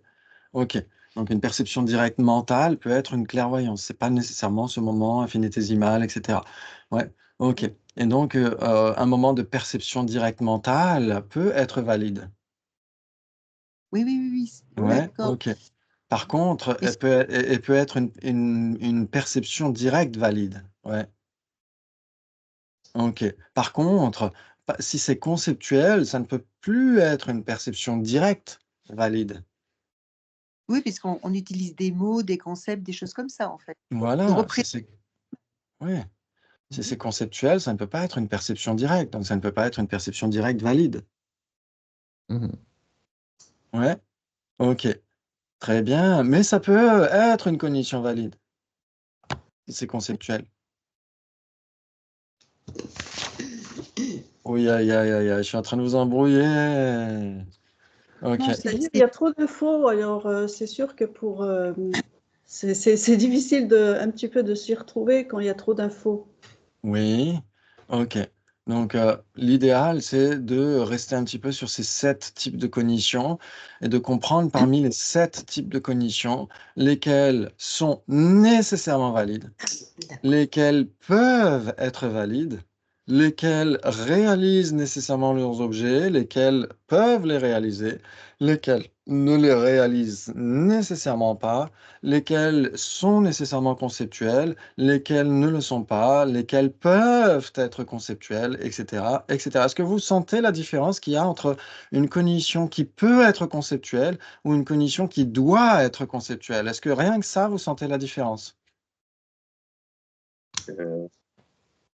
ok. Donc une perception directe mentale peut être une clairvoyance. C'est pas nécessairement ce moment infinitésimal, etc. Ouais, ok. Et donc un moment de perception directe mentale peut être valide. Oui, oui, oui, oui. Ouais, D'accord. ok. Par contre, Mais elle peut être une perception directe valide. Ouais, ok. Par contre, si c'est conceptuel, ça ne peut plus être une perception directe valide. oui, puisqu'on utilise des mots, des concepts, des choses comme ça, en fait. On Voilà, représente. ouais. Si c'est conceptuel, ça ne peut pas être une perception directe, donc ça ne peut pas être une perception directe valide. Mhm. Ouais, ok. Très bien, mais ça peut être une cognition valide, si c'est conceptuel. Oui, aïe, aïe, aïe, aïe, je suis en train de vous embrouiller. Ok. Non, C'est-à-dire qu'il y a trop d'infos, alors c'est sûr que pour c'est difficile un petit peu de s'y retrouver quand il y a trop d'infos. Oui, ok. Donc, l'idéal, c'est de rester un petit peu sur ces 7 types de cognitions et de comprendre parmi les 7 types de cognitions, lesquelles sont nécessairement valides, lesquelles peuvent être valides, lesquelles réalisent nécessairement leurs objets, lesquelles peuvent les réaliser, lesquelles ne les réalisent nécessairement pas, lesquelles sont nécessairement conceptuelles, lesquelles ne le sont pas, lesquelles peuvent être conceptuelles, etc., etc. Est-ce que vous sentez la différence qu'il y a entre une cognition qui peut être conceptuelle ou une cognition qui doit être conceptuelle? Est-ce que rien que ça, vous sentez la différence?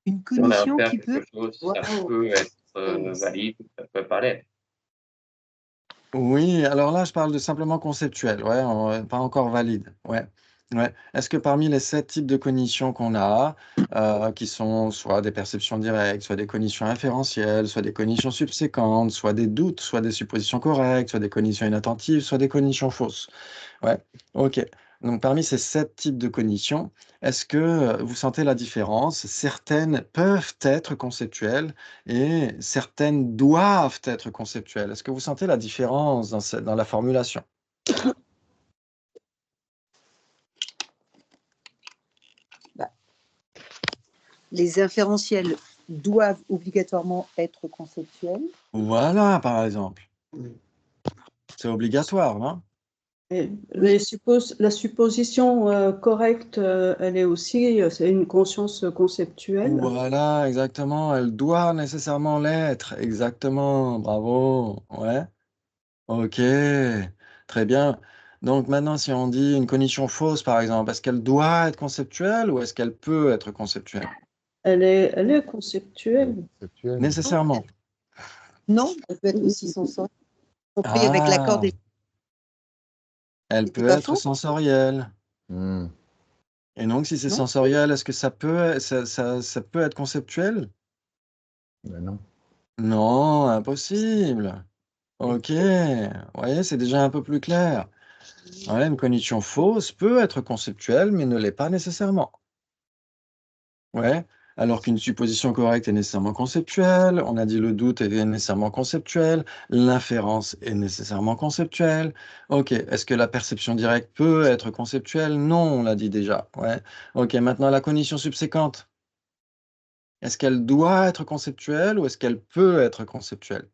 Une Si on a cognition affaire à qui quelque peut. chose, ça Wow. peut être valide, ça peut pas l'être. Oui, alors là, je parle de simplement conceptuel, ouais, pas encore valide. Ouais, ouais. Est-ce que parmi les 7 types de cognitions qu'on a, qui sont soit des perceptions directes, soit des cognitions inférentielles, soit des cognitions subséquentes, soit des doutes, soit des suppositions correctes, soit des cognitions inattentives, soit des cognitions fausses. Ouais, ok. Donc parmi ces 7 types de cognitions, est-ce que vous sentez la différence? Certaines peuvent être conceptuelles et certaines doivent être conceptuelles. Est-ce que vous sentez la différence dans la formulation? Les inférentiels doivent obligatoirement être conceptuels. Voilà, par exemple. C'est obligatoire, non? Et la supposition correcte, elle est aussi, c'est une conscience conceptuelle. Voilà, exactement. Elle doit nécessairement l'être. Exactement. Bravo. Ouais. Ok. Très bien. Donc maintenant, si on dit une cognition fausse, par exemple, est-ce qu'elle doit être conceptuelle ou est-ce qu'elle peut être conceptuelle? Elle est conceptuelle. Conceptuel. Nécessairement. Non, elle peut être aussi sensorielle, compris avec l'accord Ah, des. elle C'était peut pas être faux, sensorielle. Hmm. Et donc, si c'est non? sensoriel, est-ce que ça peut, ça peut être conceptuel? Ben non. Non, impossible. Ok. Vous voyez, c'est déjà un peu plus clair. Ouais, une cognition fausse peut être conceptuelle, mais ne l'est pas nécessairement. Ouais. Alors qu'une supposition correcte est nécessairement conceptuelle, on a dit le doute est nécessairement conceptuel, l'inférence est nécessairement conceptuelle. Ok, est-ce que la perception directe peut être conceptuelle? Non, on l'a dit déjà. Ouais. Ok, maintenant la cognition subséquente. Est-ce qu'elle doit être conceptuelle ou est-ce qu'elle peut être conceptuelle?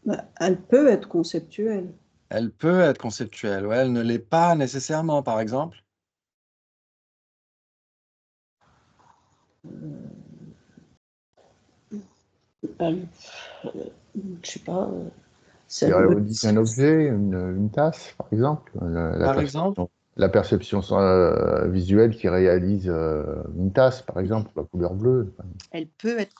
Bah, elle peut être conceptuelle. Elle peut être conceptuelle, ouais, elle ne l'est pas nécessairement, par exemple. Elle, je sais pas. Il dit un objet, une tasse, par exemple. Par exemple, La perception visuelle qui réalise une tasse, par exemple, la couleur bleue. Elle peut être.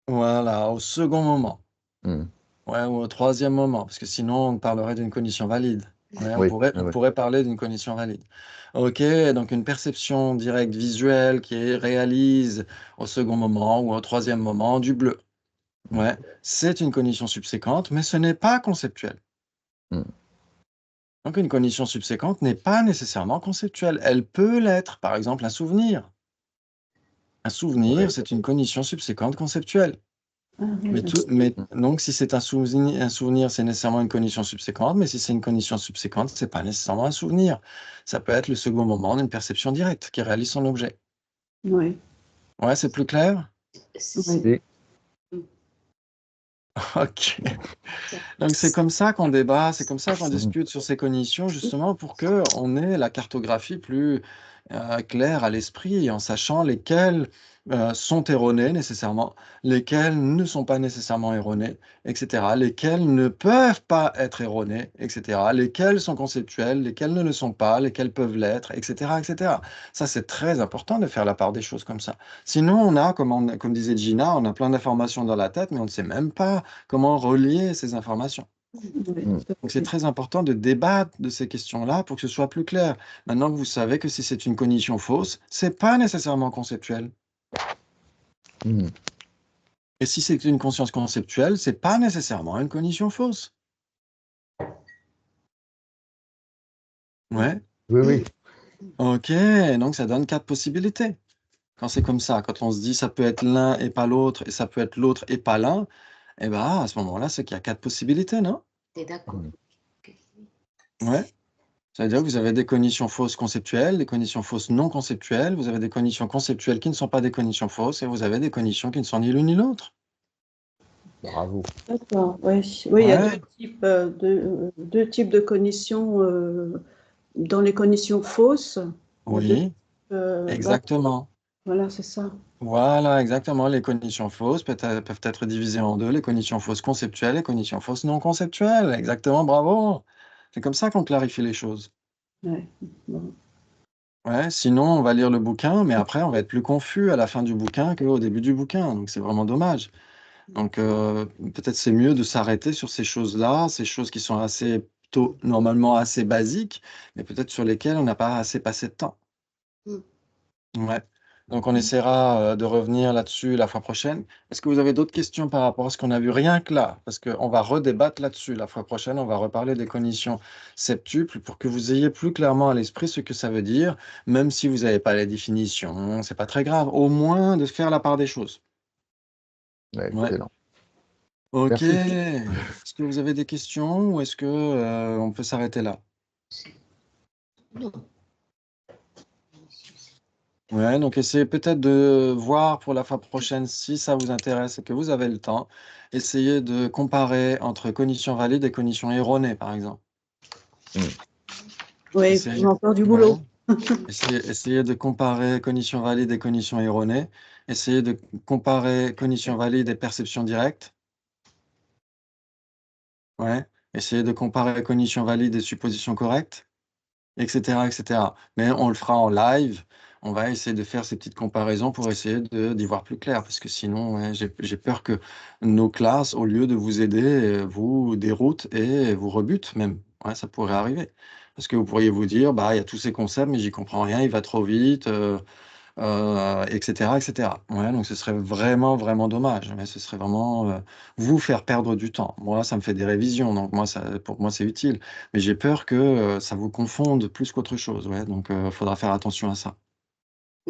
voilà, au second moment. Hmm. Ouais, ou au troisième moment, parce que sinon on parlerait d'une condition valide. Ouais, Oui, on oui. pourrait parler d'une condition valide. Ok, donc une perception directe visuelle qui réalise au second moment ou au troisième moment du bleu. Ouais, c'est une condition subséquente, mais ce n'est pas conceptuel. Hmm. Donc, une cognition subséquente n'est pas nécessairement conceptuelle. Elle peut l'être, par exemple, un souvenir. Un souvenir, c'est une cognition subséquente conceptuelle. Ah, oui, Donc, si c'est un souvenir, c'est nécessairement une cognition subséquente, mais si c'est une cognition subséquente, ce n'est pas nécessairement un souvenir. Ça peut être le second moment d'une perception directe qui réalise son objet. oui, Ouais, c'est plus clair? oui. Ok. Donc, c'est comme ça qu'on débat, c'est comme ça qu'on discute sur ces cognitions, justement, pour qu'on ait la cartographie plus claire à l'esprit, en sachant lesquelles sont erronées nécessairement, lesquelles ne sont pas nécessairement erronées, etc., lesquelles ne peuvent pas être erronées, etc., lesquelles sont conceptuelles, lesquelles ne le sont pas, lesquelles peuvent l'être, etc., etc. Ça, c'est très important de faire la part des choses comme ça. Sinon, on a, comme disait Gina, on a plein d'informations dans la tête, mais on ne sait même pas comment relier ces informations. Oui, Donc, c'est très important de débattre de ces questions-là pour que ce soit plus clair. Maintenant que vous savez que si c'est une cognition fausse, c'est pas nécessairement conceptuel. Et si c'est une conscience conceptuelle, c'est pas nécessairement une cognition fausse. Ouais. Oui, oui. Ok, donc ça donne 4 possibilités. Quand c'est comme ça, quand on se dit ça peut être l'un et pas l'autre, et ça peut être l'autre et pas l'un, eh ben, à ce moment-là, c'est qu'il y a 4 possibilités, non? T'es d'accord? Ouais. Ça veut dire que vous avez des cognitions fausses conceptuelles, des cognitions fausses non conceptuelles, vous avez des cognitions conceptuelles qui ne sont pas des cognitions fausses, et vous avez des cognitions qui ne sont ni l'une ni l'autre. Bravo. D'accord, oui. Oui, il y a Ouais. deux types de cognitions. Dans les cognitions fausses, il y a Oui, bah, exactement. voilà, c'est ça. Voilà, exactement. Les cognitions fausses peuvent être divisées en deux, les cognitions fausses conceptuelles et les cognitions fausses non conceptuelles. Exactement, bravo. C'est comme ça qu'on clarifie les choses. Ouais. Bon. Ouais, sinon, on va lire le bouquin, mais après, on va être plus confus à la fin du bouquin qu'au début du bouquin. Donc, c'est vraiment dommage. Donc, peut-être c'est mieux de s'arrêter sur ces choses-là, ces choses qui sont normalement assez basiques, mais peut-être sur lesquelles on n'a pas assez passé de temps. Ouais. Donc, on essaiera de revenir là-dessus la fois prochaine. Est-ce que vous avez d'autres questions par rapport à ce qu'on a vu? Rien que là, parce qu'on va redébattre là-dessus. La fois prochaine, on va reparler des cognitions septuples pour que vous ayez plus clairement à l'esprit ce que ça veut dire, même si vous n'avez pas la définition, c'est pas très grave. Au moins de faire la part des choses. Ouais, Ouais. excellent. Ok. Merci. Est-ce que vous avez des questions ou est-ce que on peut s'arrêter là? Non. Ouais, donc essayez peut-être de voir pour la fois prochaine si ça vous intéresse et que vous avez le temps. Essayez de comparer entre cognition valide et cognition erronée, par exemple. Oui, Essayez, on a encore du boulot. ouais. Essayez de comparer cognition valide et cognition erronée. Essayez de comparer cognition valide et perception directe. Ouais. Essayez de comparer cognition valide et supposition correcte, etc., etc. Mais on le fera en live. On va essayer de faire ces petites comparaisons pour essayer d'y voir plus clair, parce que sinon, ouais, j'ai peur que nos classes, au lieu de vous aider, vous déroutent et vous rebutent même. Ouais, ça pourrait arriver. Parce que vous pourriez vous dire, bah, il y a tous ces concepts, mais j'y comprends rien, il va trop vite, etc., etc. Ouais, donc ce serait vraiment, vraiment dommage. Mais ce serait vraiment vous faire perdre du temps. Moi, ça me fait des révisions, donc moi, pour moi, c'est utile. Mais j'ai peur que ça vous confonde plus qu'autre chose. Ouais, donc il faudra faire attention à ça.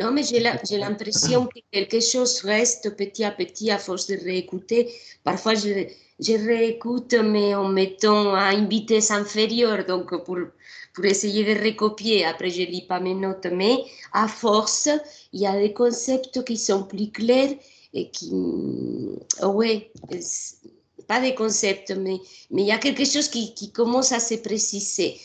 Non, mais j'ai l'impression que quelque chose reste petit à petit à force de réécouter. Parfois, je réécoute, mais en mettant à une vitesse inférieure, donc pour essayer de recopier. Après, je lis pas mes notes, mais à force, il y a des concepts qui sont plus clairs et qui, ouais, pas des concepts, mais il y a quelque chose qui commence à se préciser.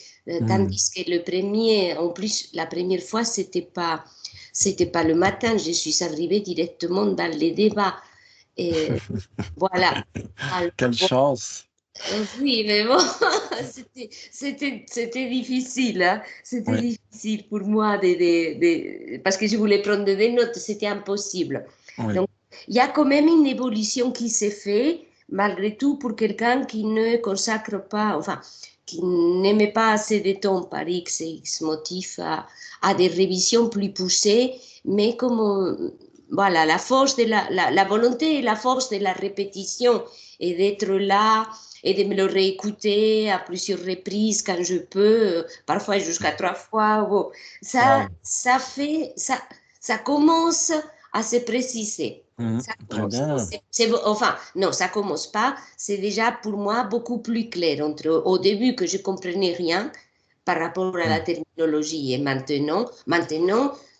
Tandis que le premier, en plus, la première fois, c'était pas le matin, je suis arrivée directement dans les débats. Et voilà. Alors, Quelle bon, chance! oui, mais bon, c'était difficile. Hein? C'était Oui, difficile pour moi parce que je voulais prendre des notes, c'était impossible. oui. Donc, il y a quand même une évolution qui s'est faite, malgré tout, pour quelqu'un qui ne consacre pas, enfin, qui n'aimait pas assez de temps par X et X motifs à des révisions plus poussées, mais comme, voilà, la force de la volonté et la force de la répétition et d'être là et de me le réécouter à plusieurs reprises quand je peux, parfois jusqu'à 3 fois. Bon. Ça, ça commence à se préciser. Ça Très commence. bien. Enfin, non, ça commence pas. C'est déjà pour moi beaucoup plus clair entre au début que je comprenais rien par rapport à la terminologie et maintenant,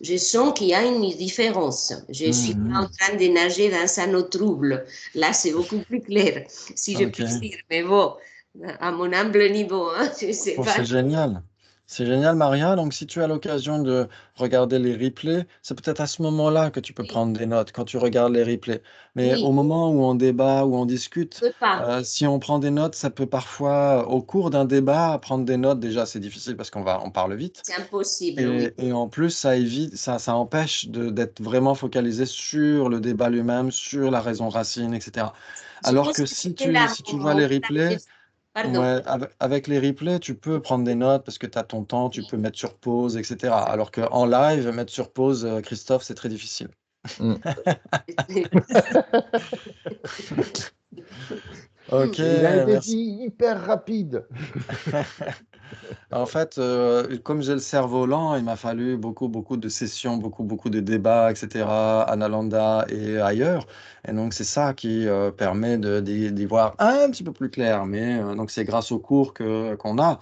je sens qu'il y a une différence. Je suis pas en train de nager dans un eau trouble. Là, c'est beaucoup plus clair, si je Ok. puis dire. Mais bon, à mon humble niveau, hein, je sais Bon, pas. c'est génial. C'est génial, Maria. Donc, si tu as l'occasion de regarder les replays, c'est peut-être à ce moment-là que tu peux Oui, prendre des notes, quand tu regardes les replays. Mais oui, au moment où on débat, où on discute, je peux pas. si on prend des notes, ça peut parfois, au cours d'un débat, prendre des notes, déjà, c'est difficile parce on parle vite. C'est impossible, oui. Et en plus, ça évite, ça empêche d'être vraiment focalisé sur le débat lui-même, sur la raison racine, etc. Je Alors pense que que c'était là si tu vois mon les blocage. replays, Pardon. ouais, avec les replays, tu peux prendre des notes parce que tu as ton temps, tu peux mettre sur pause, etc. Alors qu'en live, mettre sur pause, Christophe, c'est très difficile. Ok, Il a été merci. dit hyper rapide. En fait, comme j'ai le cerveau lent, il m'a fallu beaucoup de sessions, beaucoup de débats, etc., à Nalanda et ailleurs. Et donc, c'est ça qui permet d'y voir un petit peu plus clair. Mais donc, c'est grâce aux cours qu'on a.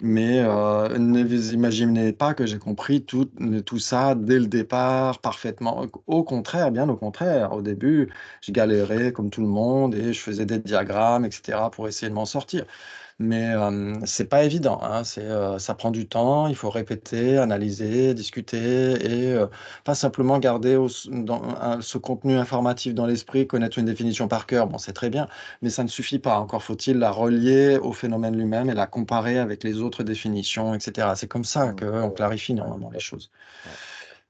Mais ne vous imaginez pas que j'ai compris tout ça dès le départ parfaitement. Au contraire, bien au contraire. Au début, je galérais comme tout le monde et je faisais des diagrammes, etc., pour essayer de m'en sortir. Mais c'est pas évident, hein. Ça prend du temps, il faut répéter, analyser, discuter et pas simplement garder ce contenu informatif dans l'esprit, connaître une définition par cœur. Bon, c'est très bien, mais ça ne suffit pas. Encore faut-il la relier au phénomène lui-même et la comparer avec les autres définitions, etc. C'est comme ça qu'on clarifie normalement les choses.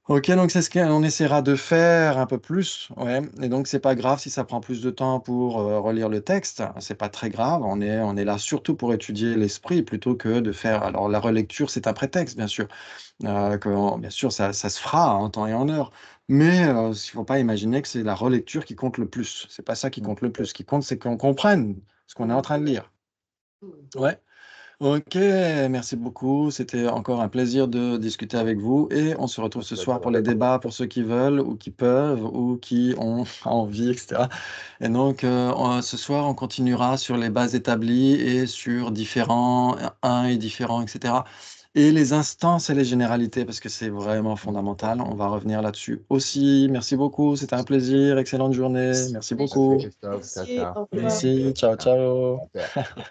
Ok, donc c'est ce qu'on essaiera de faire un peu plus, ouais. Et donc c'est pas grave si ça prend plus de temps pour relire le texte, c'est pas très grave. On est là surtout pour étudier l'esprit plutôt que de faire. Alors la relecture, c'est un prétexte, bien sûr. Bien sûr, ça se fera en temps et en heure. Mais il ne faut pas imaginer que c'est la relecture qui compte le plus. C'est pas ça qui compte le plus. Ce qui compte, c'est qu'on comprenne ce qu'on est en train de lire. Ouais. Ok, merci beaucoup. C'était encore un plaisir de discuter avec vous et on se retrouve ce soir pour les débats pour ceux qui veulent ou qui peuvent ou qui ont envie, etc. Et donc, ce soir, on continuera sur les bases établies et sur différents, un et différents, etc. Et les instances et les généralités parce que c'est vraiment fondamental. On va revenir là-dessus aussi. Merci beaucoup. C'était un plaisir. Excellente journée. Merci Merci beaucoup. Christophe. Ciao, Merci, ciao. au revoir. Merci. Ciao, ciao. Super.